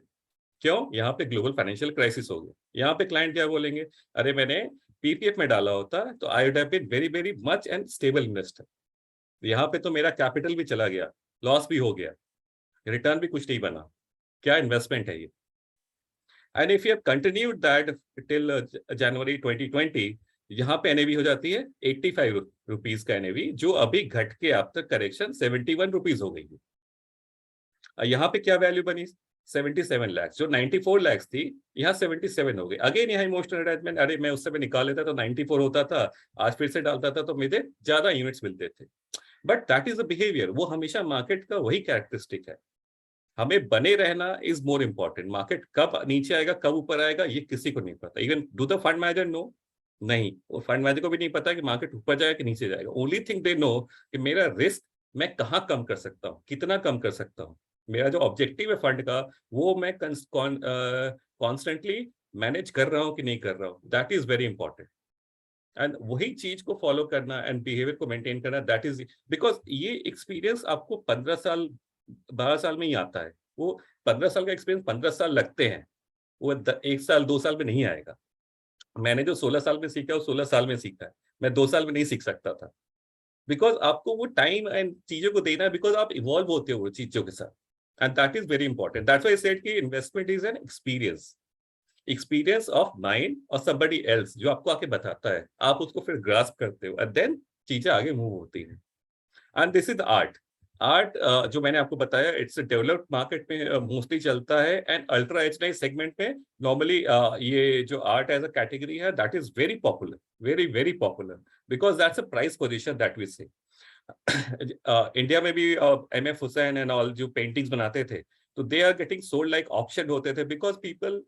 क्यों? यहाँ पे ग्लोबल फाइनेंशियल क्राइसिस हो गया। यहाँ पे क्लाइंट क्या बोलेंगे, अरे मैंने पीपीएफ में डाला होता तो I would have been very very much and stable investor. यहाँ पे तो मेरा कैपिटल भी चला गया, लॉस भी हो गया, रिटर्न भी कुछ नहीं बना, क्या इन्वेस्टमेंट है ये? And if you have continued that till January 2020, यहाँ पे एनएवी हो जाती है 85 रुपीज का एनएवी, जो अभी घट के आफ्टर करेक्शन 71 रुपीज हो गई है। यहाँ पे क्या वैल्यू बनी? 77 लाख, जो 94 लाख थी यहाँ 77 हो गई। अगेन यहाँ इमोशनल अटैचमेंट, अरे मैं उससे निकाल लेता तो 94 होता था, आज फिर से डालता था तो मुझे ज्यादा यूनिट्स मिलते थे। But that is the behaviour, वो हमेशा मार्केट का वही कैरेक्टरिस्टिक है। हमें बने रहना इज मोर इंपॉर्टेंट। मार्केट कब नीचे आएगा कब ऊपर आएगा ये किसी को नहीं पता। Even do the fund manager know? नहीं, वो फंड मैनेजर को भी नहीं पता कि मार्केट ऊपर जाएगा कि नीचे जाएगा। ओनली थिंग दे नो कि मेरा रिस्क मैं कहाँ कम कर सकता हूँ, कितना कम कर सकता हूँ, मेरा जो ऑब्जेक्टिव है फंड का वो मैं कॉन्स्टेंटली मैनेज कर रहा हूँ कि नहीं कर रहा हूँ, that is very important. And वही चीज को फॉलो करना एंड बिहेवियर को मेंटेन करना, दैट इज बिकॉज ये एक्सपीरियंस आपको 15 साल 12 साल में ही आता है। वो 15 साल का एक्सपीरियंस 15 साल लगते हैं, वो 1 साल 2 साल में नहीं आएगा। मैंने जो 16 साल में सीखा वो 16 साल में सीखा है, मैं 2 साल में नहीं सीख सकता था। बिकॉज आपको वो टाइम एंड चीजों को देना है, बिकॉज आप इवॉल्व होते हो वो चीजों के साथ। And that is very important. That's why I said कि investment is an experience of mind और somebody एल्स, जो आपको आके बताता है, आप उसको फिर ग्रास्प करते हो एंड देन चीजें आगे मूव होती हैं। And this is art. Art जो मैंने आपको बताया, इट्स डेवलप्ड मार्केट में मोस्टली चलता है, एंड अल्ट्रा एच सेगमेंट में नॉर्मली ये जो आर्ट एज अ कैटेगरी है that is very popular, very very popular, because that's a price position that we say. India में भी एम.एफ. हुसैन एंड ऑल जो पेंटिंग्स बनाते थे, तो they are getting sold like option होते थे, because people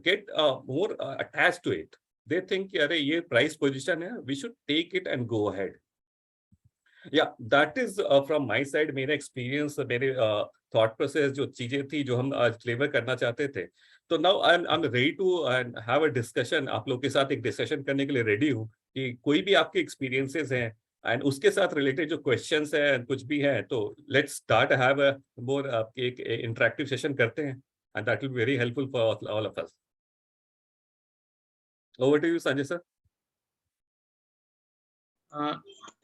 get more attach to it. They think अरे ये प्राइस पोजिशन है, we should take it and go ahead. या that is from my side, मेरा एक्सपीरियंस, मेरे थॉट प्रोसेस, जो चीजें थी जो हम आज फ्लेवर करना चाहते थे। तो now I am ready to have a discussion, आप लोग के साथ एक डिस्कशन करने के लिए रेडी हूँ कि कोई भी आपके एक्सपीरियंसेस हैं एंड उसके साथ रिलेटेड जो क्वेश्चंस हैं कुछ भी हैं, तो let's start have a more आपके एक इंटरेक्टिव सेशन करते हैं, and that will be very helpful for all of us. Over to you Sanjay sir.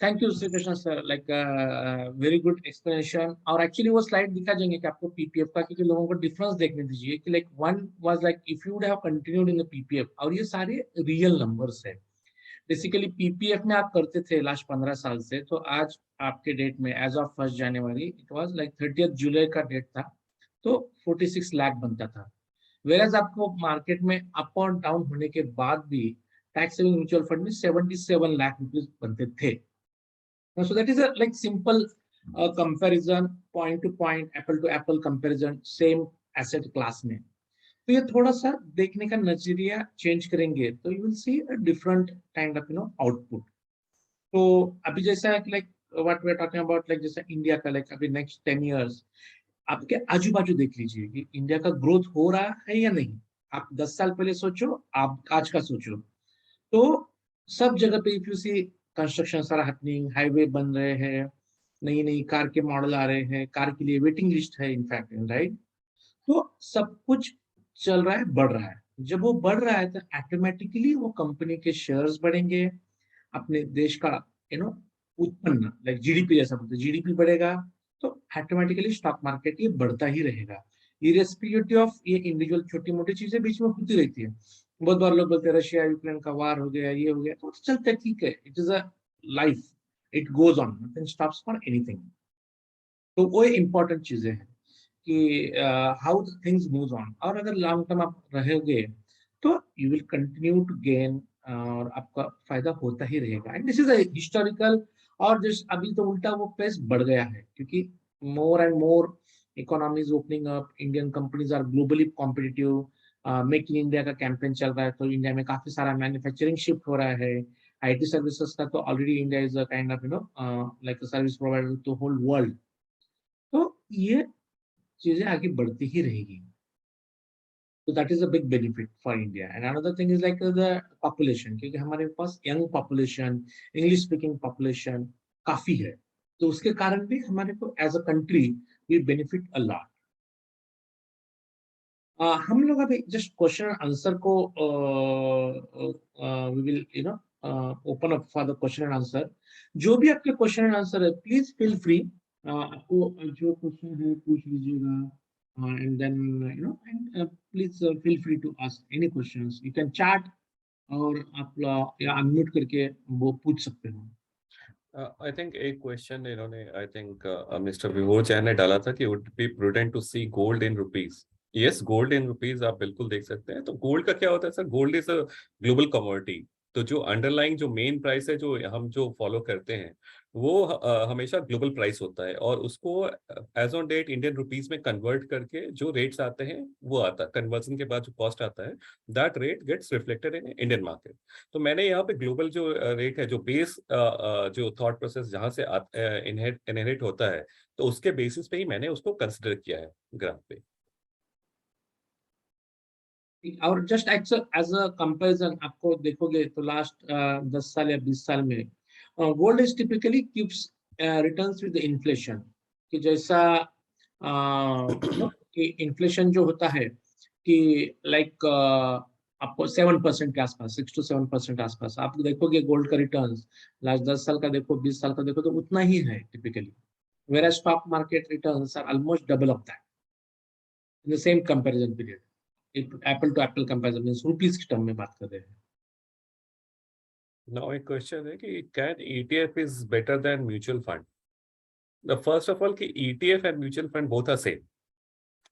Thank you Shri Krishna sir, like very good explanation. और एक्चुअली वो स्लाइड दिखा जाएंगे कि आपको पीपीएफ का, क्योंकि लोगों को डिफरेंस देखने दीजिए कि like one was like if you would have continued in the PPF, और ये सारे रियल नंबर्स है। बेसिकली पीपीएफ में आप करते थे लास्ट 15 साल से, तो आज आपके डेट में as of 1 January it was like 30 July का डेट था, तो 46 लाख बनता था। वेराज आपको मार्केट में अप और डाउन होने के बाद भी टैक्स सेविंग म्यूचुअल फंड में 77 लाख रुपीज बनते थे। So that is like simple comparison, point to point, apple to apple comparison same asset class में। तो ये थोड़ा सा देखने का नजरिया चेंज करेंगे तो you will see a different kind of output. तो अभी जैसा like what we are talking about, like जैसा इंडिया का, लाइक अभी नेक्स्ट 10 इयर्स आपके आजू बाजू देख लीजिए कि इंडिया का ग्रोथ हो रहा है या नहीं। आप 10 साल पहले सोचो, आप आज का सोचो, तो सब जगह पे if you see construction are happening, highway बन रहे हैं, नई नई कार के मॉडल आ रहे हैं, कार के लिए वेटिंग लिस्ट है इनफैक्ट, राइट। तो सब कुछ चल रहा है, बढ़ रहा है। जब वो बढ़ रहा है तो ऑटोमेटिकली वो कंपनी के शेयर्स बढ़ेंगे, अपने देश का यू नो उत्पन्न, लाइक जीडीपी जैसा बोलते हैं, जीडीपी बढ़ेगा, तो ऑटोमेटिकली स्टॉक मार्केट ये बढ़ता ही रहेगा, इरेस्पेक्टिव ऑफ ये इंडिविजुअल छोटी मोटी चीजें बीच में होती रहती है। बहुत बार लोग बोलते हैं रशिया यूक्रेन का वार हो गया, ये हो गया, तो चलता है, ठीक है, it is a life, it goes on, nothing stops for anything. तो वो इंपॉर्टेंट चीजें हैं कि हाउ थिंग्स मूव ऑन, और अगर लॉन्ग टर्म आप रहोगे तो you will continue to gain, और आपका फायदा होता ही रहेगा। And this is historical. और जिस अभी तो उल्टा वो पेस बढ़ गया है, क्योंकि more and more economies opening up, Indian companies are globally competitive, make in India का कैंपेन चल रहा है, तो इंडिया में काफी सारा मैन्युफैक्चरिंग शिफ्ट हो रहा है। आईटी सर्विसेज का तो already India is a kind of like service provider to whole world. तो ये चीजें आगे बढ़ती ही रहेगी। So that is a big benefit for India. And another thing is like the population, क्योंकि हमारे पास young population, English speaking population काफी है, तो उसके कारण भी हमारे को as a country we benefit a lot. हम लोग अभी just question and answer को we will open up for the question and answer. जो भी आपके question and answer है, please feel free, आपको जो question है पूछ लीजिएगा, and then and please feel free to ask any questions. You can chat, और आप या अनम्यूट करके वो पूछ सकते हो। आई थिंक एक क्वेश्चन इन्होंने आई थिंक मिस्टर विभोर जैन ने डाला था कि would be prudent to see gold in rupees. Yes, gold in rupees आप बिल्कुल देख सकते हैं। तो गोल्ड का क्या होता है sir, gold is a global commodity. तो जो अंडरलाइंग जो मेन प्राइस है जो हम जो फॉलो करते हैं वो हमेशा ग्लोबल प्राइस होता है, और उसको as on date Indian rupees में कन्वर्ट करके जो रेट्स आते हैं वो आता है, कन्वर्जन के बाद जो कॉस्ट आता है that rate gets reflected in Indian market. तो मैंने यहाँ पे ग्लोबल जो रेट है, जो बेस जो थॉट प्रोसेस जहाँ से इनहेरिट होता है, तो उसके बेसिस पे ही मैंने उसको कंसिडर किया है ग्राफ पे। और जस्ट एज अ कंपैरिजन आपको देखोगे तो लास्ट 10 साल या 20 साल में gold is typically keeps returns with inflation, कि जैसा कि इन्फ्लेशन जो होता है कि लाइक आपको 7% के आसपास, 6 to 7% आसपास आप देखोगे गोल्ड का रिटर्न्स, लास्ट 10 साल का देखो, 20 साल का देखो, तो उतना ही है typically. Where stock market returns are almost double of that in the same comparison period. Apple to apple comparison means rupees की टर्म में बात कर रहे हैं। नाउ एक क्वेश्चन है कि can ETF is better than mutual fund. The first of all कि ETF and mutual fund both are same.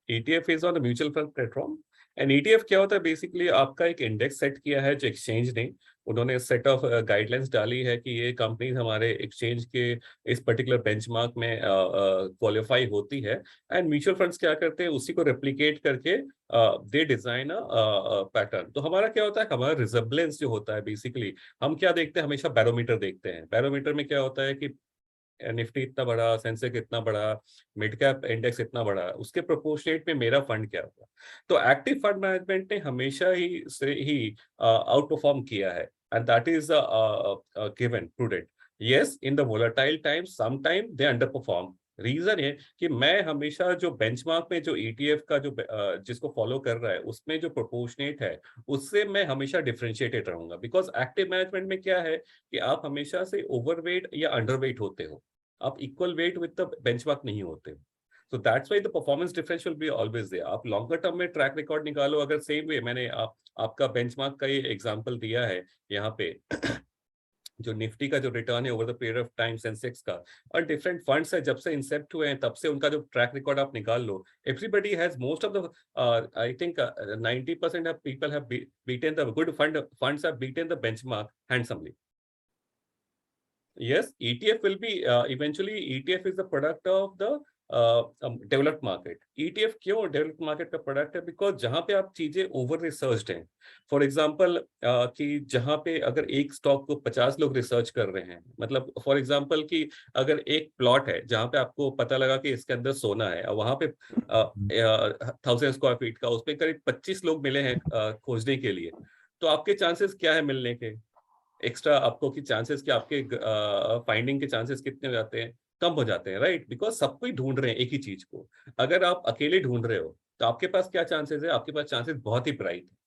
ETF is on a mutual fund platform and ETF क्या होता है, बेसिकली आपका एक इंडेक्स सेट किया है जो एक्सचेंज ने, उन्होंने सेट ऑफ गाइडलाइंस डाली है कि ये कंपनीज हमारे एक्सचेंज के इस पर्टिकुलर बेंचमार्क में क्वालिफाई होती है। एंड म्यूचुअल फंड्स क्या करते हैं, उसी को रेप्लिकेट करके दे डिजाइन पैटर्न। तो हमारा क्या होता है, हमारा रिजर्बलेंस जो होता है, बेसिकली हम क्या देखते हैं, हमेशा बैरोमीटर देखते हैं। बैरोमीटर में क्या होता है कि निफ्टी इतना बड़ा, सेंसेक्स इतना बड़ा, मिड कैप इंडेक्स इतना बड़ा, उसके प्रोपोर्शनेट में मेरा फंड क्या होगा। तो एक्टिव फंड मैनेजमेंट ने हमेशा ही से ही आउट परफॉर्म किया है, and that is given prudent. Yes, in the volatile times some time they underperform. Reason है कि मैं हमेशा जो बेंचमार्क में जो ETF का जो जिसको फॉलो कर रहा है उसमें जो प्रोपोर्शनेट है उससे मैं हमेशा डिफरेंशिएटेड रहूंगा। बिकॉज एक्टिव मैनेजमेंट में क्या है कि आप हमेशा से ओवरवेट या अंडरवेट होते हो, आप equal weight with the benchmark नहीं होते। So that's why the performance difference will be always there. आप लॉन्गर टर्म में ट्रैक रिकॉर्ड निकालो, अगर सेम वे मैंने आपका बेंचमार्क का ये एग्जांपल दिया है यहाँ पे जो निफ्टी का जो रिटर्न है over the period of time, Sensex का, और डिफरेंट फंड्स है जब से इंसेप्ट हुए हैं तब से उनका जो ट्रैक रिकॉर्ड आप निकाल लो, everybody has most of the I think 90% of people have beaten the good funds have beaten the benchmark handsomely. Yes, ETF will be eventually ETF is the product of the developed market. ETF क्यों developed market का product है? Because जहां पे आप चीजें over researched हैं, for example कि जहां पे अगर एक स्टॉक को 50 लोग रिसर्च कर रहे हैं, मतलब फॉर एग्जांपल कि अगर एक प्लॉट है जहां पे आपको पता लगा कि इसके अंदर सोना है, और वहां पे 1000 स्क्वायर फीट का, उस पे करीब 25 लोग मिले हैं खोजने के लिए, तो आपके चांसेस क्या है मिलने के? एक्स्ट्रा आपको की चांसेस कि आपके फाइंडिंग के चांसेस कितने हो जाते हैं? कम हो जाते हैं, राइट? बिकॉज सब कोई ढूंढ रहे हैं एक ही चीज को। अगर आप अकेले ढूंढ रहे हो तो आपके पास क्या चांसेस है? आपके पास चांसेस बहुत ही ब्राइट है।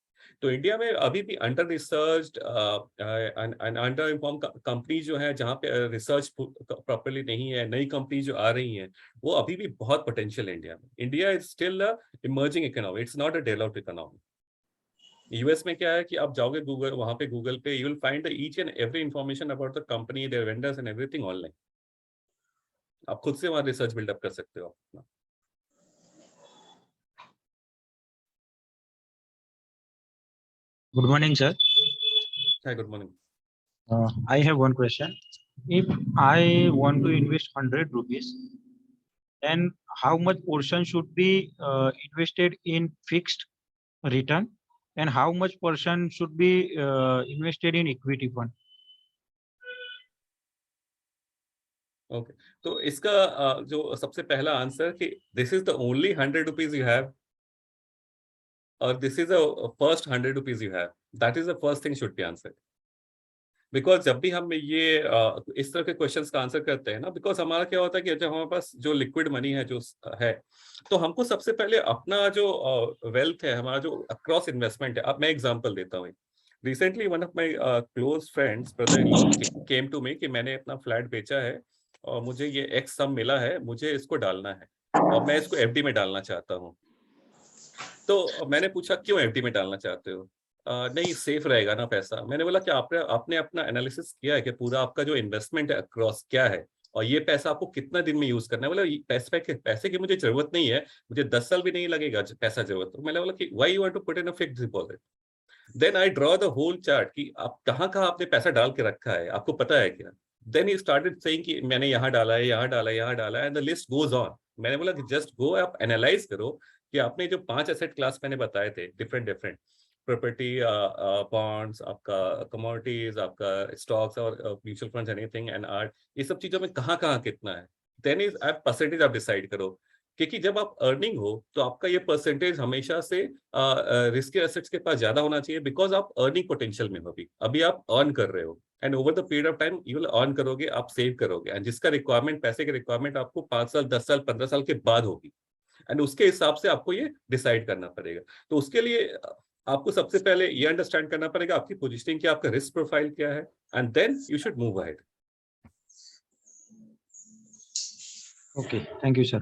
तो इंडिया में अभी भी under researched under inform company जो है, जहाँ पे रिसर्च प्रॉपरली नहीं है, नई कंपनी जो आ रही हैं, वो अभी भी बहुत पोटेंशियल है इंडिया में। India is still a emerging economy, it's not a developed economy. US में क्या है कि आप जाओगे गूगल, वहां पे गूगल पे you will find the each and every information about the company, their vendors and everything online. आप खुद से वहां रिसर्च बिल्डअप कर सकते हो। Good morning, sir. Hi, good morning. I have one question. If I want to invest 100 rupees, then how much portion should be invested in fixed return, and how much portion should be invested in equity fund? Okay, तो इसका जो सबसे पहला answer कि this is the only 100 rupees you have, और this is the first 100 rupees you have, that is the first thing should be answer. Because जब भी हम ये इस तरह के क्वेश्चंस का आंसर करते हैं ना, बिकॉज हमारा क्या होता है कि जब हमारे पास जो लिक्विड मनी है जो है, तो हमको सबसे पहले अपना जो वेल्थ है, हमारा जो अक्रॉस इन्वेस्टमेंट है। अब मैं एग्जांपल देता हूँ। Recently one of my close friends, brother in law, came to me कि मैंने अपना फ्लैट बेचा है और मुझे ये एक्स सम मिला है, मुझे इसको डालना है और मैं इसको एफडी में डालना चाहता हूँ। तो मैंने पूछा क्यों एफडी में डालना चाहते हो? नहीं, सेफ रहेगा ना पैसा। मैंने बोला कि आपने अपना एनालिसिस किया है कि पूरा आपका जो इन्वेस्टमेंट है अक्रॉस क्या है, और ये पैसा आपको कितना दिन में यूज करना है? बोला पैसे की मुझे जरूरत नहीं है, मुझे 10 साल भी नहीं लगेगा पैसा जरूरत। तो मैंने बोला कि why you want to put in a fixed deposit? Then I draw the whole chart कि आप कहाँ कहाँ आपने पैसा डाल के रखा है, आपको पता है क्या? देन ही स्टार्टेड सेइंग कि मैंने यहाँ डाला है, यहाँ डाला है, यहाँ डाला है, and the list goes on. मैंने बोला कि जस्ट गो, आप एनालाइज करो कि आपने जो 5 एसेट क्लास मैंने बताए थे, डिफरेंट डिफरेंट प्रॉपर्टी, बॉन्ड्स, आपका कमोडिटीज, आपका स्टॉक्स और mutual funds, anything and art, ये सब चीजों में कहाँ कहाँ कितना है। देन इज आप परसेंटेज आप डिसाइड करो, क्योंकि जब आप अर्निंग हो तो आपका ये परसेंटेज हमेशा से रिस्की एसेट्स के पास ज्यादा होना चाहिए, बिकॉज आप अर्निंग पोटेंशियल में हो। अभी आप अर्न कर रहे हो, and over the period of time you will earn करोगे, आप सेव करोगे, एंड जिसका रिक्वायरमेंट, पैसे की रिक्वायरमेंट आपको 5 साल, 10 साल, 15 साल के बाद होगी, एंड उसके हिसाब से आपको ये डिसाइड करना पड़ेगा। तो उसके लिए आपको सबसे पहले ये अंडरस्टैंड करना पड़ेगा आपकी पोजीशनिंग क्या, आपका रिस्क प्रोफाइल क्या है, and then you should move ahead. Okay, thank you, sir.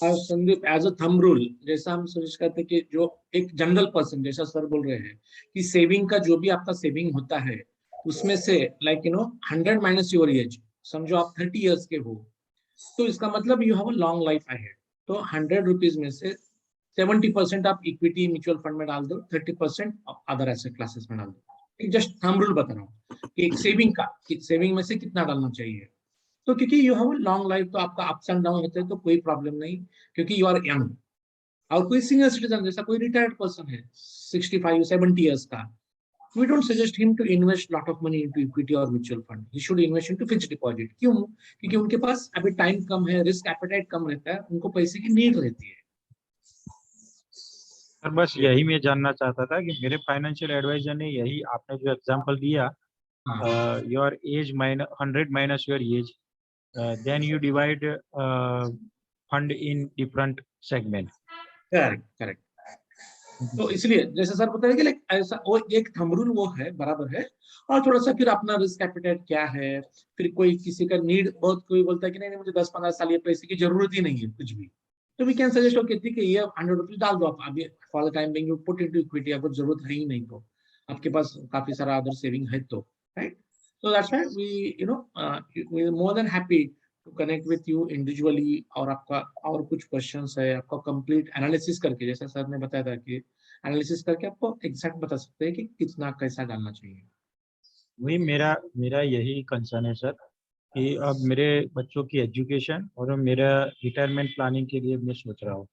और Sandeep, as a thumb rule, जैसा हम सजेस्ट करते हैं कि जो एक जनरल पर्सन, जैसा सर बोल रहे हैं कि सेविंग का जो भी आपका सेविंग होता है, उसमें से लाइक 100 माइनस योर एज, समझो आप 30 इयर्स के हो, तो इसका मतलब you have a long life ahead. तो 100 रुपीज में से 70% आप इक्विटी म्यूचुअल फंड में डाल दो, 30% अदर एसेट क्लासेस में डाल दो। एक जस्ट थंब रूल बता रहा हूँ कि एक सेविंग में से कितना डालना चाहिए। तो क्योंकि यू हैव लॉन्ग लाइफ, तो आपका अप्स एंड डाउन होते हैं तो कोई प्रॉब्लम नहीं, क्योंकि यू आर यंग। और कोई सीनियर सिटीजन, जैसा कोई रिटायर्ड पर्सन है 65 70 इयर्स का, we don't suggest him to invest lot of money into equity or mutual fund. He should invest into fixed deposit. क्यों? क्योंकि उनके पास अभी टाइम कम है, रिस्क एपेटाइट कम रहता है, उनको पैसे की नीड रहती है। सर बस यही मैं जानना चाहता था कि मेरे फाइनेंशियल एडवाइजर ने यही आपने जो एग्जांपल दिया, your age minus 100 minus your age, then you divide fund in different segment. Correct correct. तो इसलिए जैसे सर बताया कि लाइक ऐसा वो एक थंब रूल वो है, बराबर है। और थोड़ा सा फिर अपना रिस्क एपेटाइट क्या है, फिर कोई किसी का नीड, बहुत कोई बोलता है कि नहीं नहीं मुझे 10-15 साल ये पैसे की जरूरत ही नहीं है कुछ भी, तो वी कैन सजेस्ट ओके ठीक है, ये 100 रुपीज डाल दो आप अभी, for the time being you put into equity, आपको जरूरत है ही नहीं तो आपके पास काफी सारा अदर सेविंग है तो, right. So that's why we are more than happy to connect with you individually, और आपका और कुछ क्वेश्चंस है, आपका कंप्लीट एनालिसिस करके, जैसा सर ने बताया था कि एनालिसिस करके आपको एग्जैक्ट बता सकते हैं कि कितना कैसा डालना चाहिए। वही मेरा मेरा यही कंसर्न है सर कि अब मेरे बच्चों की एजुकेशन और मेरा रिटायरमेंट प्लानिंग के लिए मैं सोच रहा हूँ,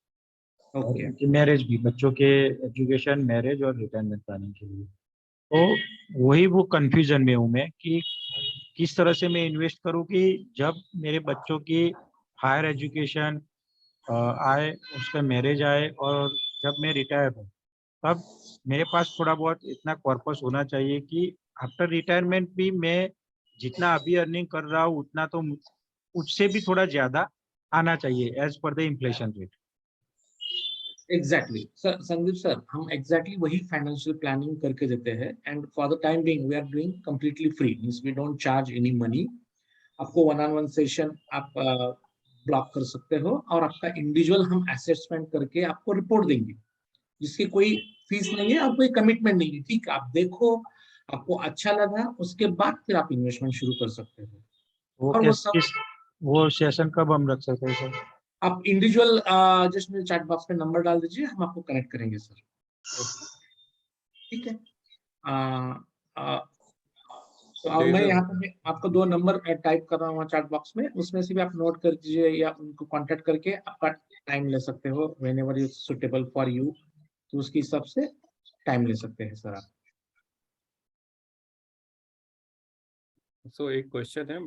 और ओके उनकी मैरिज भी, बच्चों के एजुकेशन, मैरिज और रिटायरमेंट प्लानिंग के लिए। तो वही वो कंफ्यूजन में हूँ मैं कि किस तरह से मैं इन्वेस्ट करूँ कि जब मेरे बच्चों की हायर एजुकेशन आए, उसका मैरिज आए, और जब मैं रिटायर हूँ तब मेरे पास थोड़ा बहुत इतना कॉर्पस होना चाहिए कि आफ्टर रिटायरमेंट भी मैं जितना अभी अर्निंग कर रहा हूँ उतना तो उससे भी थोड़ा ज्यादा आना चाहिए as per the inflation rate. Exactly sir, Sandeep sir, हम एग्जैक्टली वही फाइनेंशियल प्लानिंग करके देते हैं, and for the time being we are doing completely free, means we don't charge any money. आपको वन ऑन वन सेशन आप block कर सकते हो, और आपका इंडिविजुअल हम असेसमेंट करके आपको रिपोर्ट देंगे, जिसकी कोई फीस नहीं है और कोई कमिटमेंट नहीं है। ठीक है, आप देखो, आपको अच्छा लगा, उसके बाद फिर आप इन्वेस्टमेंट शुरू कर सकते हो। वो और वो किस सब किस वो सेशन कब हम रख सकते हैं सर? आप इंडिविजुअल जस्ट मेरे चैट बॉक्स में नंबर डाल दीजिए, हम आपको कनेक्ट करेंगे सर। ठीक है। आ, आ, तो अब There is मैं a यहाँ पे आपको 2 नंबर टाइप कर रहा हूँ चैट बॉक्स में, उसमें से भी आप नोट कर दीजिए या उनको कांटेक्ट करके आपका टाइम ले सकते हो, when ever is suitable for you, तो उसके हिसाब से टाइम ले सकते हैं सर आप। सो एक क्वेश्चन है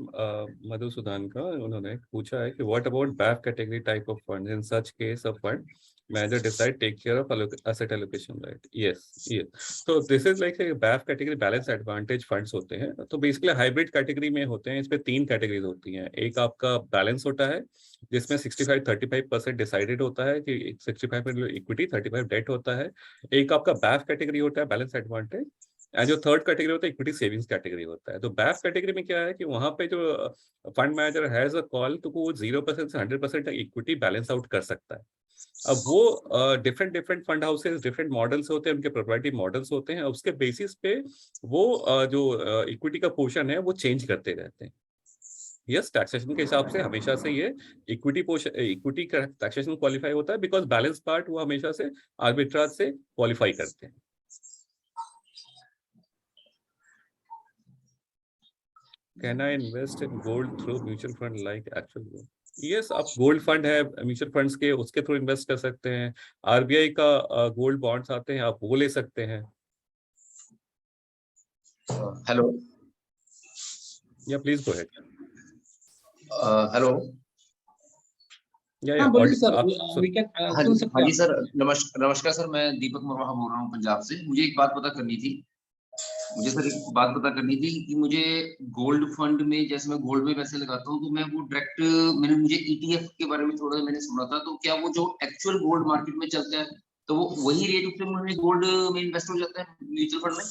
मधुसूदन का, उन्होंने पूछा है कि what about BAF category type of fund, in such case of fund manager decide take care of asset allocation, right? Yes, तो this is like BAF category balance advantage funds होते हैं, तो बेसिकली हाइब्रिड कैटेगरी में होते हैं। इसमें 3 categories होती हैं। एक आपका बैलेंस होता है जिसमें 65-35% डिसाइडेड होता है कि 65 इक्विटी 35 डेट होता है। एक आपका बैफ कैटेगरी होता है, बैलेंस एडवांटेज, एंड जो थर्ड कैटेगरी होता है इक्विटी सेविंग्स कैटेगरी होता है। तो बैफ कैटेगरी में क्या है कि वहां पे जो fund manager has a call, तो वो 0% से 100% तक इक्विटी बैलेंस आउट कर सकता है। अब वो different different fund houses different models होते हैं, उनके प्रोप्राइटरी मॉडल्स होते हैं, उसके बेसिस पे वो जो इक्विटी का पोर्शन है वो चेंज करते रहते हैं। यस, टैक्सेशन के हिसाब से हमेशा से ये इक्विटी पोर्शन, इक्विटी का टैक्सेशन क्वालिफाई होता है, बिकॉज बैलेंस पार्ट वो हमेशा से आर्बिट्राज से क्वालिफाई करते हैं। Can I invest in gold through mutual fund like actual gold? Yes, आप गोल्ड फंड है म्यूचुअल फंड्स के, उसके थ्रू इन्वेस्ट कर सकते हैं। आरबीआई का गोल्ड बॉन्ड्स आते हैं, आप वो ले सकते हैं। हेलो। या प्लीज गो अहेड। हेलो। हाँ बोलिए सर, आप वी कैन हाँ सुन जी, सकते हाँ हैं जी सर, नमस्कार सर, मैं दीपक मुर्मा बोल रहा हूँ पंजाब से। मुझे एक बात पता करनी थी। मुझे सर एक बात पता करनी थी कि मुझे गोल्ड फंड में, जैसे मैं गोल्ड में पैसे लगाता हूँ तो मैं वो डायरेक्ट, मुझे ईटीएफ के बारे में थोड़ा मैंने सुना था, तो क्या वो जो एक्चुअल गोल्ड मार्केट में चलता है तो वो वही रेट पे मुझे गोल्ड में इन्वेस्ट हो जाता है म्यूचुअल फंड में?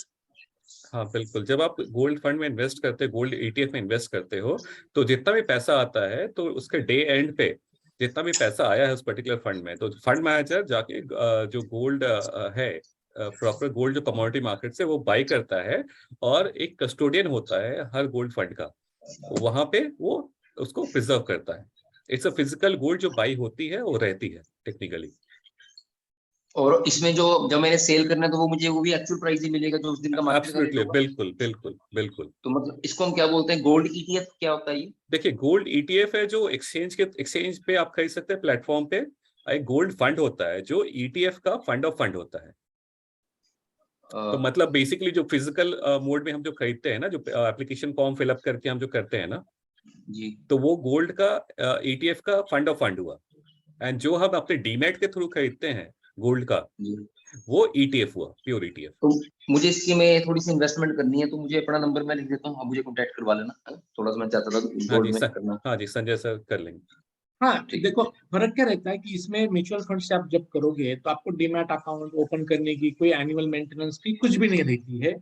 हाँ बिल्कुल, जब आप गोल्ड फंड में इन्वेस्ट करते हो, गोल्ड ईटीएफ में इन्वेस्ट करते हो, तो जितना भी पैसा आता है तो उसके डे एंड पे जितना भी पैसा आया है उस पर्टिकुलर फंड में, तो फंड मैनेजर जाके जो गोल्ड है, प्रॉपर गोल्ड जो कमोडिटी मार्केट से वो बाई करता है, और एक कस्टोडियन होता है हर गोल्ड फंड का, वहां पे वो उसको प्रिजर्व करता है। इट्स अ फिजिकल गोल्ड जो बाई होती है वो रहती है टेक्निकली। और इसमें जो जब मैंने सेल करना है तो वो मुझे वो भी एक्चुअल प्राइस ही मिलेगा जो उस दिन का मार्केट का रेट एब्सोल्युटली, होगा? बिल्कुल बिल्कुल बिल्कुल। तो मतलब इसको हम क्या बोलते हैं, गोल्ड ईटीएफ क्या होता है ये? देखिए, गोल्ड ईटीएफ है जो एक्सचेंज पे आप खरीद सकते हैं, प्लेटफॉर्म पे। एक गोल्ड फंड होता है जो ईटीएफ का फंड ऑफ फंड होता है। तो अ, मतलब बेसिकली जो फिजिकल मोड में हम जो खरीदते हैं ना, जो एप्लीकेशन फॉर्म फिलअप करके हम जो करते हैं ना, जी तो वो गोल्ड का ईटीएफ का फंड ऑफ फंड हुआ। एंड जो हम अपने डीमैट के थ्रू खरीदते हैं गोल्ड का, जी। वो ईटीएफ हुआ, प्योर ईटीएफ। तो मुझे इसकी में थोड़ी सी इन्वेस्टमेंट करनी है, तो मुझे अपना नंबर मैं लिख देता हूँ, आप मुझे कांटेक्ट करवा लेना, है ना? थोड़ा सा मैं चाहता था हाँ जी गोल्ड में सर, करना। हाँ जी संजय सर कर लेंगे। हाँ ठीक है। देखो, फर्क क्या रहता है कि इसमें म्यूचुअल फंड से आप जब करोगे तो आपको डीमैट अकाउंट ओपन करने की कोई एनुअल मेंटेनेंस की कुछ भी नहीं रहती है,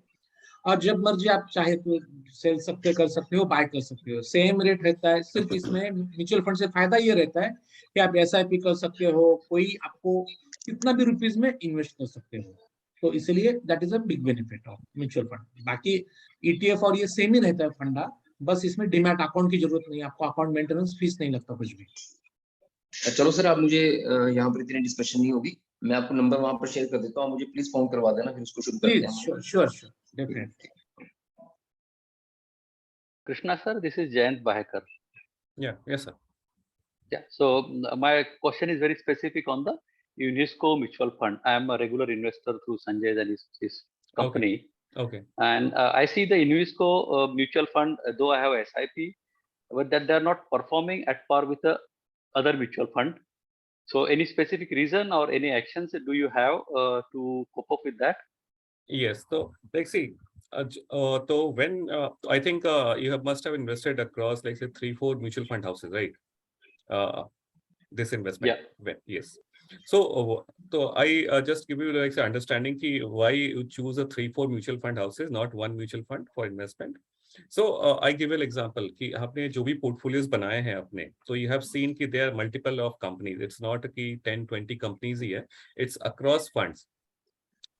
और जब मर्जी आप चाहे तो सेल सकते कर सकते हो, बाय कर सकते हो, सेम रेट रहता है। सिर्फ इसमें म्यूचुअल फंड से फायदा ये रहता है कि आप एसआईपी कर सकते हो, कोई आपको कितना भी रुपीज में इन्वेस्ट कर सकते हो, तो इसलिए that is a big benefit of mutual fund. बाकी ईटीएफ और ये सेम ही रहता है फंडा, बस इसमें डीमैट अकाउंट की जरूरत नहीं है आपको, अकाउंट मेंटेनेंस फीस नहीं लगता कुछ भी। चलो सर, आप मुझे यहाँ पर इतनी डिस्कशन नहीं होगी, मैं आपको नंबर वहां पर शेयर कर देता हूँ, मुझे प्लीज फोन करवा देना, फिर उसको शुरू करते प्लीज, हैं हम। श्योर श्योर श्योर, ठीक डेफिनेटली। ठीक। Krishna sir, this is Jayant Bahekar. Yeah, yes, sir. Yeah. So my question is very specific on the UNESCO mutual fund. I am a regular investor through Sanjay and his company. Okay. And I see the UNESCO mutual fund, though I have SIP, but that they are not performing at par with the other mutual fund. So any specific reason or any actions do you have to cope up with that? Yes. So, like, see, so when I think you must have invested across, like, say, 3-4 mutual fund houses, right? This investment. Yeah. Yes. So I just give you like say understanding ki why you choose a 3-4 mutual fund houses, not one mutual fund for investment. So I give an example कि आपने जो भी portfolios बनाए हैं अपने, so you have seen कि there are multiple of companies. It's not कि 10-20 companies ही है. It's across funds.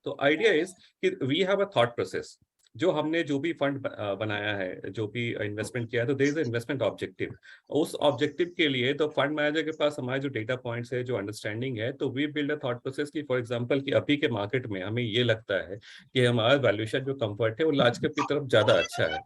तो idea is कि we have a thought process. जो हमने जो भी फंड बनाया है, जो भी इन्वेस्टमेंट किया है, तो देयर इज इन्वेस्टमेंट ऑब्जेक्टिव. उस ऑब्जेक्टिव के लिए तो फंड मैनेजर के पास हमारे जो डेटा पॉइंट्स है, जो अंडरस्टैंडिंग है, तो we build a thought process की फॉर एग्जांपल कि अभी के मार्केट में हमें ये लगता है कि हमारा वैल्यूएशन जो कंफर्ट है वो लार्ज कैप की तरफ ज्यादा अच्छा है,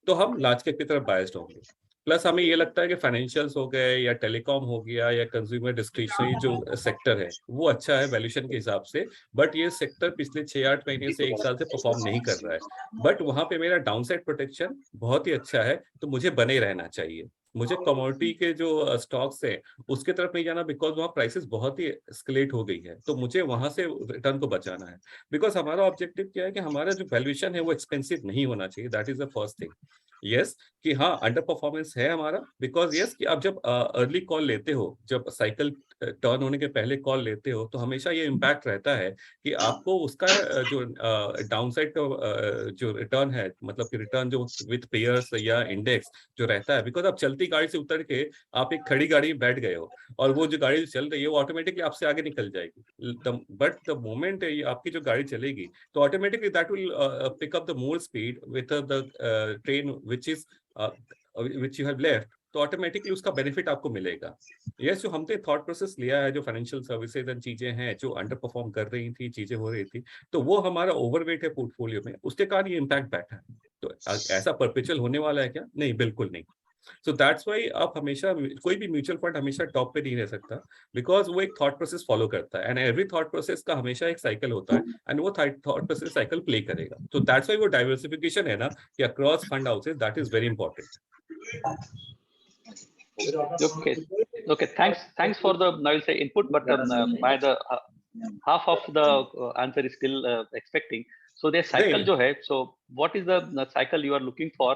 तो हम लार्ज कैप की तरफ बायस्ड होंगे. प्लस हमें ये लगता है कि फाइनेंशियल्स हो गए या टेलीकॉम हो गया या कंज्यूमर डिस्क्रिशनरी जो सेक्टर है वो अच्छा है वैल्यूएशन के हिसाब से, बट ये सेक्टर पिछले 6-8 महीने से 1 साल से परफॉर्म नहीं कर रहा है, बट वहां पे मेरा डाउनसाइड प्रोटेक्शन बहुत ही अच्छा है, तो मुझे बने रहना चाहिए. मुझे कमोडिटी के जो स्टॉक्स है उसके तरफ नहीं जाना, बिकॉज वहाँ प्राइसेस बहुत ही एस्केलेट हो गई है, तो मुझे वहां से रिटर्न को बचाना है. बिकॉज हमारा ऑब्जेक्टिव क्या है कि हमारा जो वैल्यूएशन है वो एक्सपेंसिव नहीं होना चाहिए. That is the first thing. Yes कि हाँ अंडर परफॉर्मेंस है हमारा, बिकॉज यस कि आप जब अर्ली कॉल लेते हो, जब साइकिल टर्न होने के पहले कॉल लेते हो, तो हमेशा ये इम्पैक्ट रहता है कि आपको उसका जो डाउनसाइड का जो रिटर्न है, मतलब कि रिटर्न जो विथ पेयर्स या इंडेक्स जो रहता है, बिकॉज आप चलती गाड़ी से उतर के आप एक खड़ी गाड़ी में बैठ गए हो और वो जो गाड़ी चल रही है वो ऑटोमेटिकली आपसे आगे निकल जाएगी. बट द मोमेंट आपकी जो गाड़ी चलेगी तो automatically that will pick up the more speed with the train which you have left, तो ऑटोमेटिकली उसका बेनिफिट आपको मिलेगा. यस जो हमने थॉट प्रोसेस लिया है, जो फाइनेंशियल सर्विसेज एंड चीजें हैं जो अंडर परफॉर्म कर रही थी, चीजें हो रही थी, तो वो हमारा ओवरवेट है पोर्टफोलियो में, उसके कारण ये इम्पैक्ट बैठा है. तो ऐसा परपेचुअल होने वाला है क्या? नहीं, बिल्कुल नहीं. सो दैट्स व्हाई आप हमेशा कोई भी म्यूचुअल फंड हमेशा टॉप पे नहीं रह सकता, बिकॉज वो एक थॉट प्रोसेस फॉलो करता है, एंड एवरी थॉट प्रोसेस का हमेशा एक साइकिल होता है, एंड वो थॉट प्रोसेस साइकिल प्ले करेगा. तो दैट्स व्हाई वो डाइवर्सिफिकेशन है ना कि across fund houses, that is very important. Okay. Thanks for the, I will say, input, but by the half of the answer is still expecting. So the cycle जो है, so what is the cycle you are looking for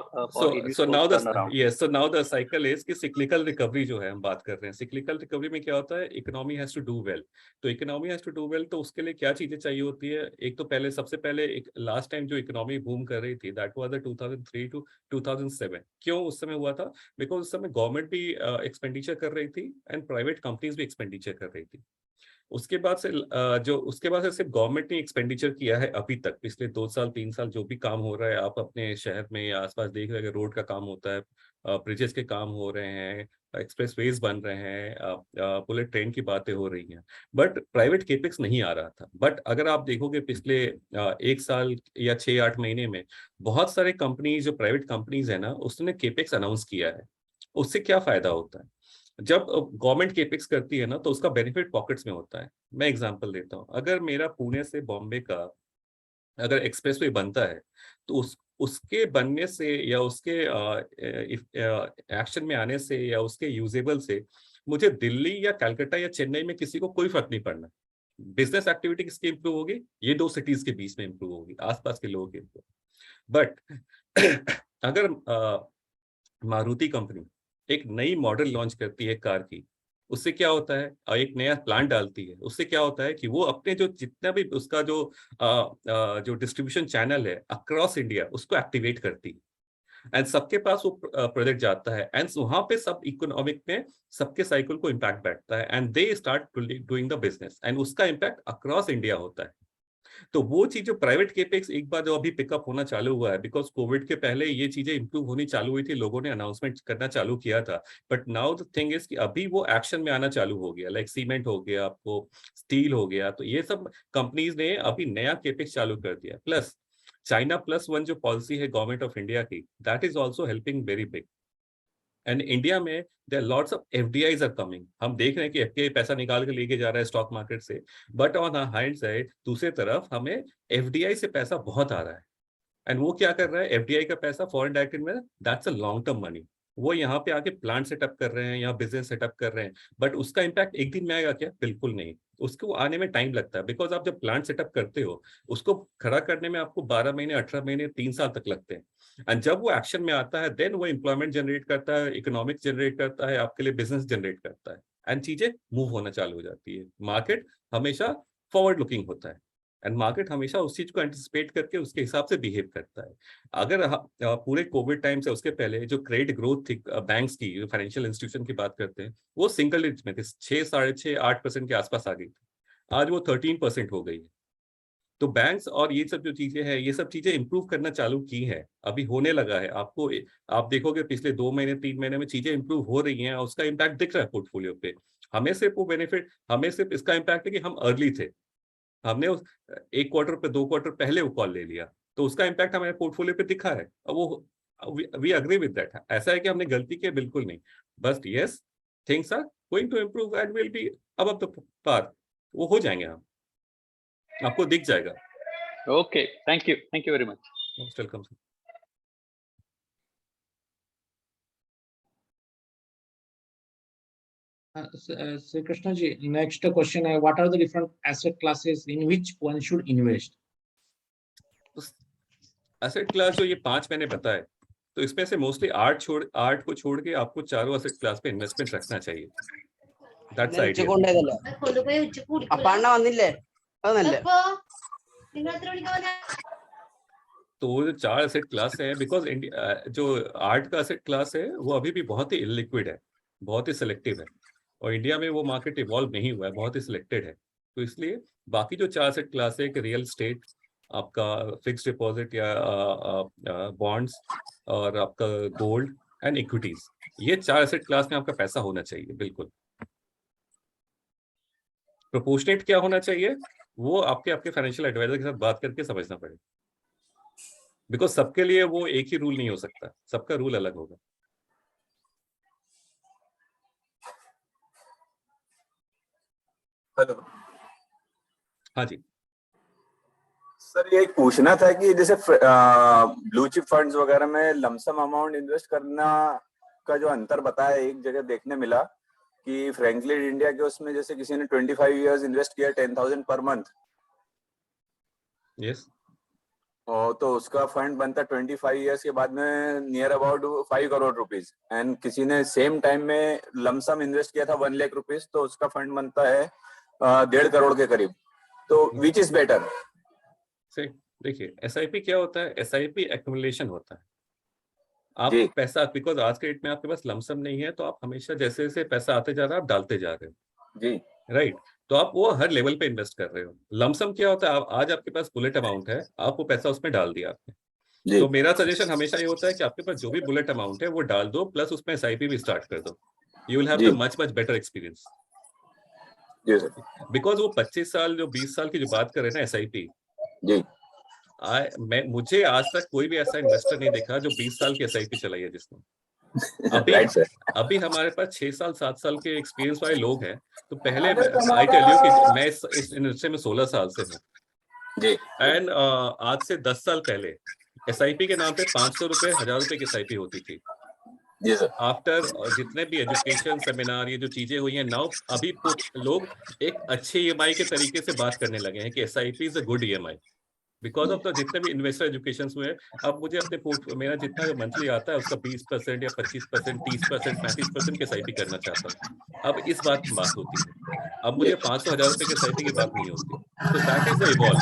so now the cycle is कि cyclical recovery जो है हम बात कर रहे हैं. cyclical recovery में क्या होता है, economy has to do well. तो economy has to do well, तो उसके लिए क्या चीजें चाहिए होती है. एक तो सबसे पहले एक लास्ट टाइम जो इकोनॉमी बूम कर रही थी, that was the 2003 to 2007. क्यों उस समय हुआ था? बिकॉज उस समय गवर्नमेंट भी एक्सपेंडिचर कर रही थी एंड प्राइवेट कंपनीज भी एक्सपेंडिचर कर रही थी. उसके बाद से सिर्फ गवर्नमेंट ने एक्सपेंडिचर किया है अभी तक, पिछले 2-3 साल जो भी काम हो रहा है, आप अपने शहर में या आसपास देख रहे हैं, रोड का काम होता है, ब्रिजेस के काम हो रहे हैं, एक्सप्रेसवेज बन रहे हैं, बुलेट ट्रेन की बातें हो रही हैं, बट प्राइवेट केपेक्स नहीं आ रहा था. बट अगर आप देखोगे पिछले 1 साल या 6-8 महीने में बहुत सारे कंपनीज, जो प्राइवेट कंपनीज है ना, उसने केपेक्स अनाउंस किया है. उससे क्या फायदा होता है? जब गवर्नमेंट केपेक्स करती है ना, तो उसका बेनिफिट पॉकेट्स में होता है. मैं एग्जांपल देता हूँ. अगर मेरा पुणे से बॉम्बे का अगर एक्सप्रेसवे बनता है, तो उसके बनने से या उसके एक्शन में आने से या उसके यूजेबल से मुझे दिल्ली या कलकत्ता या चेन्नई में किसी को कोई फर्क नहीं पड़ना. बिजनेस एक्टिविटी किसकी इंप्रूव होगी? ये 2 सिटीज के बीच में इंप्रूव होगी, आसपास के लोगों की इंप्रूव. बट अगर मारुति कंपनी एक नई मॉडल लॉन्च करती है कार की, उससे क्या होता है, एक नया प्लान डालती है, उससे क्या होता है कि वो अपने जो जितना भी उसका जो डिस्ट्रीब्यूशन चैनल है अक्रॉस इंडिया, उसको एक्टिवेट करती है, एंड सबके पास वो प्रोजेक्ट जाता है, एंड वहां पे सब इकोनॉमिक में सबके साइकिल को इम्पैक्ट बैठता है, and they start doing the business, and उसका इम्पैक्ट अक्रॉस इंडिया होता है. तो वो चीज जो प्राइवेट केपेक्स एक बार जो अभी पिकअप होना चालू हुआ है, बिकॉज कोविड के पहले ये चीजें इंप्रूव होनी चालू हुई थी, लोगों ने अनाउंसमेंट करना चालू किया था, but now the thing is कि अभी वो एक्शन में आना चालू हो गया. लाइक सीमेंट हो गया, आपको स्टील हो गया, तो ये सब कंपनीज ने अभी नया केपेक्स चालू कर दिया. प्लस चाइना +1 जो पॉलिसी है गवर्नमेंट ऑफ इंडिया की, that is also helping very big. And India में there lots of FDIs are coming. हम देख रहे हैं कि एफडीआई पैसा निकाल के लेके जा रहा है स्टॉक मार्केट से, बट ऑन हाइंड साइड दूसरी तरफ हमें एफडीआई से पैसा बहुत आ रहा है। एंड वो क्या कर रहा है, एफडीआई का पैसा foreign direct investment, that's a long term money. वो यहाँ पे आके प्लांट सेटअप कर रहे हैं, यहाँ बिजनेस सेटअप कर रहे हैं, बट उसका इम्पैक्ट एक दिन में आएगा क्या? बिल्कुल नहीं। उसको आने में टाइम लगता है, बिकॉज आप जब प्लांट सेटअप करते हो उसको खड़ा करने में आपको 12 महीने, 18 महीने, 3 साल तक लगते हैं। एंड जब वो एक्शन में आता है देन वो एम्प्लॉयमेंट जनरेट करता है, इकोनॉमिक जनरेट करता है, आपके लिए बिजनेस जनरेट करता है, एंड चीजें मूव होना चालू हो जाती है। मार्केट हमेशा फॉरवर्ड लुकिंग होता है, एंड मार्केट हमेशा उस चीज को एंटिसिपेट करके उसके हिसाब से बिहेव करता है। अगर पूरे कोविड टाइम से उसके पहले जो क्रेडिट ग्रोथ थी बैंक्स की, जो फाइनेंशियल इंस्टीट्यूशन की बात करते हैं, वो सिंगल डिजिट में थी, 6, 6.5, 8% के आसपास आ गई थी। आज वो 13% हो गई है। तो बैंक्स और ये सब जो चीजें हैं, ये सब चीजें इंप्रूव करना चालू की है, अभी होने लगा है। आपको आप देखोगे पिछले 2 महीने 3 महीने में चीजें इंप्रूव हो रही हैं, और उसका इम्पैक्ट दिख रहा है पोर्टफोलियो पे। हमें सिर्फ वो बेनिफिट, हमें सिर्फ इसका इम्पैक्ट है कि हम अर्ली थे, हमने उस 1 क्वार्टर पे 2 क्वार्टर पहले वो कॉल ले लिया, तो उसका इम्पैक्ट हमारे पोर्टफोलियो पे दिखा है। अब वो वी अग्री विद दैट। ऐसा है कि हमने गलती की? बिल्कुल नहीं, बस yes, things are going to improve and will be above the par. वो हो जाएंगे, हम आपको दिख जाएगा। Okay, thank you very much. Most welcome. Sri Krishna ji, next question है, what are the different asset classes in which one should invest? Asset class जो ये 5 मैंने बताए, तो इसमें से मोस्टली आर्ट को छोड़ के आपको चारों एसेट क्लास पे इन्वेस्टमेंट रखना चाहिए। That's idea. तो वो जो 4 एसेट क्लास है, बिकॉज इंडिया जो आर्ट का एसेट क्लास है वो अभी भी बहुत ही इलिक्विड है, बहुत ही सिलेक्टिव है, और इंडिया में वो मार्केट इवॉल्व नहीं हुआ है, बहुत ही सिलेक्टेड है। तो इसलिए बाकी जो 4 एसेट क्लास है, रियल स्टेट, आपका फिक्स्ड डिपॉजिट या बॉन्ड्स, और आपका गोल्ड एंड इक्विटीज, ये 4 एसेट क्लास में आपका पैसा होना चाहिए। बिल्कुल प्रोपोर्शनेट क्या होना चाहिए, वो आपके आपके फाइनेंशियल एडवाइजर के साथ बात करके समझना पड़ेगा, बिकॉज सबके लिए वो एक ही रूल नहीं हो सकता, सबका रूल अलग होगा। हेलो हाँ जी। सर, ये एक पूछना था कि जैसे ब्लू चिप फंड्स वगैरह में लमसम अमाउंट इन्वेस्ट करना का जो अंतर बताया, एक जगह देखने मिला कि फ्रैंकलिन इंडिया के उसमें जैसे किसी ने 25 इयर्स इन्वेस्ट किया 10,000 पर मंथ, यस, और तो उसका फंड बनता 25 इयर्स के बाद में near about 5 crore rupees, and किसी ने सेम टाइम में लमसम इन्वेस्ट किया था 1 लाख रुपीज, तो उसका फंड बनता है 1.5 करोड़ के करीब। तो विच इज बेटर? से देखिए, एसआईपी क्या होता है, एसआईपी एक्युमुलेशन होता है। आप जी पैसा, बिकॉज आज के डेट में आपके पास लमसम नहीं है, तो आप हमेशा जैसे जैसे पैसा आते जा रहा है आप डालते जा रहे हो, जी राइट। तो आप वो हर लेवल पे इन्वेस्ट कर रहे हो। लमसम क्या होता है, आज आपके पास बुलेट अमाउंट है, आप वो पैसा उसमें डाल दिया आपने। जी तो मेरा सजेशन हमेशा ये होता है कि आपके पास जो भी बुलेट अमाउंट है वो डाल दो, प्लस उसमें एसआईपी भी स्टार्ट कर दो। यू विल हैव जी द मच बेटर एक्सपीरियंस। जी सर। बिकॉज वो 25 साल जो 20 साल की जो बात कर रहे हैं ना एसआईपी, जी मुझे आज तक कोई भी ऐसा इन्वेस्टर नहीं देखा जो 20 साल की एसआईपी चलाई है जिसने। अभी राइट सर। अभी हमारे पास 6 साल 7 साल के एक्सपीरियंस वाले लोग हैं। तो पहले आई टेल यू कि मैं इस इंडस्ट्री में 16 साल से हूँ, जी एंड आज से 10 साल पहले एसआईपी के नाम पे 500 रुपए 1000 रुपए की एसआईपी होती थी। जी सर। आफ्टर जितने भी एजुकेशन सेमिनार, ये जो चीजें हुई हैं नाउ, अभी लोग एक अच्छे ईएमआई के तरीके से बात करने लगे हैं कि SIP is a good EMI, because of the जितने भी इन्वेस्टर एजुकेशन हुए हैं। अब मुझे अपने मेरा जितना जो मंथली आता है उसका 20% या 25%, 30%, 35% के एसआईपी करना चाहता हूँ। अब इस बात होती है, अब मुझे 500 1000 रुपए के एसआईपी की बात नहीं होती। तो that is the evolve,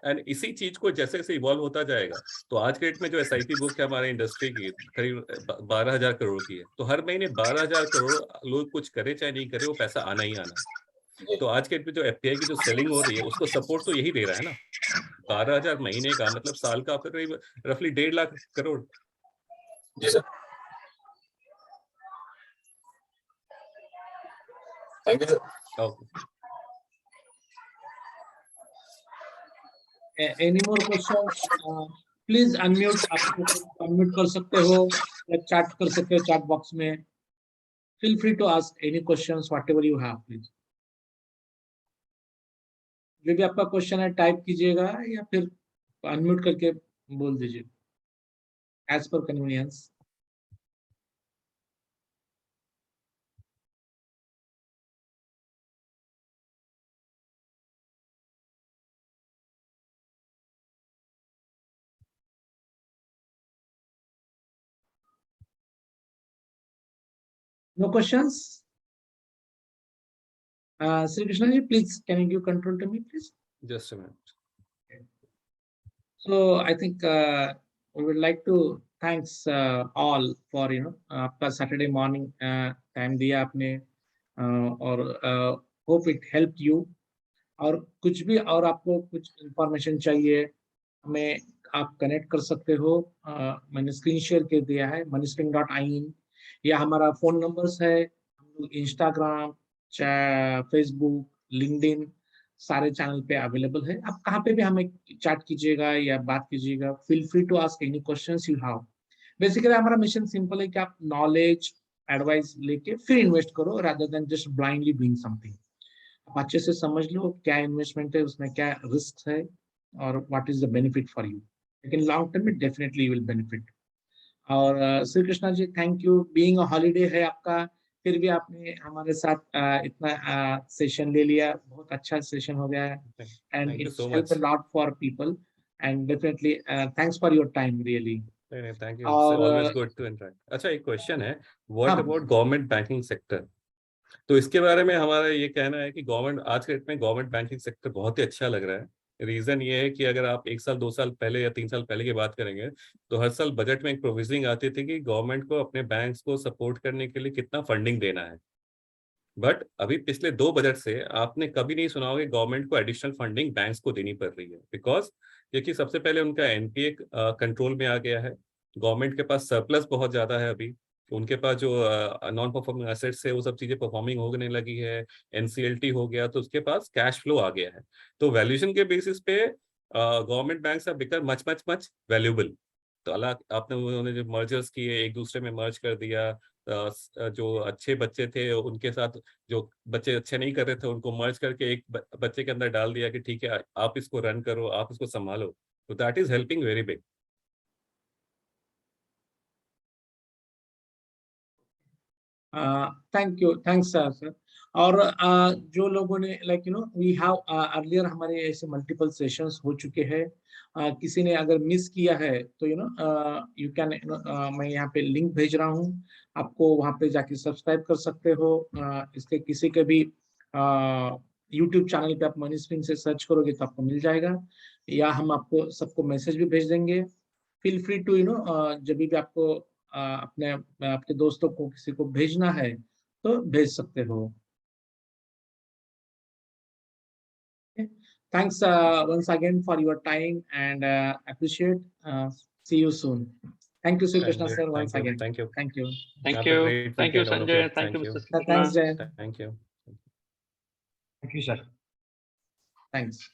and इसी चीज को जैसे जैसे इवॉल्व होता जाएगा, तो आज के डेट में जो एसआईपी बुक है हमारे इंडस्ट्री की करीब 12,000 करोड़ की है। तो हर महीने 12,000 करोड़ लोग कुछ करे चाहे नहीं करे, वो पैसा आना ही आना। तो आज के डेट में जो एफपीआई की जो सेलिंग हो रही है उसको सपोर्ट तो यही दे रहा है ना। 12,000 महीने का मतलब साल का आपका करीब रफली 1.5 लाख करोड़। जी sir, thank you sir. Okay, any more questions? Please unmute. आप unmute कर सकते हो या chat कर सकते हो chat box में. Feel free to ask any questions, whatever you have, please. जो भी आपका क्वेश्चन है टाइप कीजिएगा या फिर अनम्यूट करके बोल दीजिए as per convenience. No questions. Sri Krishna ji, please can you give control to me, please? Just a minute. So I think we would like to thanks all for आपका Saturday morning time दिया आपने और hope it helped you. और कुछ भी और आपको कुछ इंफॉर्मेशन चाहिए हमें आप कनेक्ट कर सकते हो. मैंने स्क्रीन शेयर कर दिया है moneyspring.in या हमारा फोन नंबर्स है. हम लोग इंस्टाग्राम, फेसबुक, लिंक्डइन सारे चैनल पे अवेलेबल है. आप कहाँ पे भी हमें चैट कीजिएगा या बात कीजिएगा. Feel free to ask any questions you have. Basically हमारा मिशन सिंपल है कि आप नॉलेज एडवाइस लेके फिर इन्वेस्ट करो rather than just blindly doing something. आप अच्छे से समझ लो क्या इन्वेस्टमेंट है, उसमें क्या रिस्क है और what is the benefit for you. लेकिन लॉन्ग टर्म में डेफिनेटली यू विल बेनिफिट. और Shri Krishna ji, thank you. Being a holiday है आपका, फिर भी आपने हमारे साथ इतना सेशन ले लिया. बहुत अच्छा सेशन हो गया है and Thank you it's so help much. A lot for people and definitely thanks for your time really. नहीं, thank you. और It's always good to interact. अच्छा, एक क्वेश्चन है, what हाँ. about government banking sector? तो इसके बारे में हमारा ये कहना है कि गवर्नमेंट आज के डेट में गवर्नमेंट बैंकिंग सेक्टर बहुत ही अच्छा लग रहा है. रीजन ये है कि अगर आप 1 साल 2 साल पहले या 3 साल पहले की बात करेंगे तो हर साल बजट में एक प्रोविजनिंग आती थी कि गवर्नमेंट को अपने बैंक्स को सपोर्ट करने के लिए कितना फंडिंग देना है. बट अभी पिछले 2 बजट से आपने कभी नहीं सुना होगा कि गवर्नमेंट को एडिशनल फंडिंग बैंक्स को देनी पड़ रही है. बिकॉज क्योंकि सबसे पहले उनका एनपीए कंट्रोल में आ गया है. गवर्नमेंट के पास सरप्लस बहुत ज्यादा है अभी. उनके पास जो नॉन परफॉर्मिंग एसेट्स है वो सब चीजें परफॉर्मिंग होने लगी है. एनसीएलटी हो गया तो उसके पास कैश फ्लो आ गया है. तो वैल्यूएशन के बेसिस पे government banks are become much much much valuable. तो अल्लाह आपने उन्होंने जो मर्जर्स किए, एक दूसरे में मर्ज कर दिया. जो अच्छे बच्चे थे उनके साथ जो बच्चे अच्छे नहीं कर रहे थे उनको मर्ज करके एक बच्चे के अंदर डाल दिया कि ठीक है आप इसको रन करो, आप इसको संभालो. तो that is helping very big. Thank you. Thanks sir. और जो लोगों ने लाइक वी हैव अर्लियर हमारे ऐसे मल्टीपल सेशंस हो चुके हैं. किसी ने अगर मिस किया है तो यू कैन मैं यहाँ पे लिंक भेज रहा हूँ आपको, वहाँ पे जाके सब्सक्राइब कर सकते हो. इसके किसी के भी यूट्यूब चैनल पे आप मनी स्प्रिंग से सर्च करोगे तो आपको मिल जाएगा, या हम आपको सबको मैसेज भी भेज देंगे. फील फ्री टू जब भी आपको अपने आपके दोस्तों को किसी को भेजना है तो भेज सकते हो. Thanks once again for your time and appreciate. See you soon. Thank you, Sri Krishna sir, once again. Thank you. Thank you. Thank Have a you. great Thank you, weekend, all of Sanjay. you. Thank you, Thank Mr. you. Thanks, Krishna. Jay. Thank you. Thank you, sir. Thanks.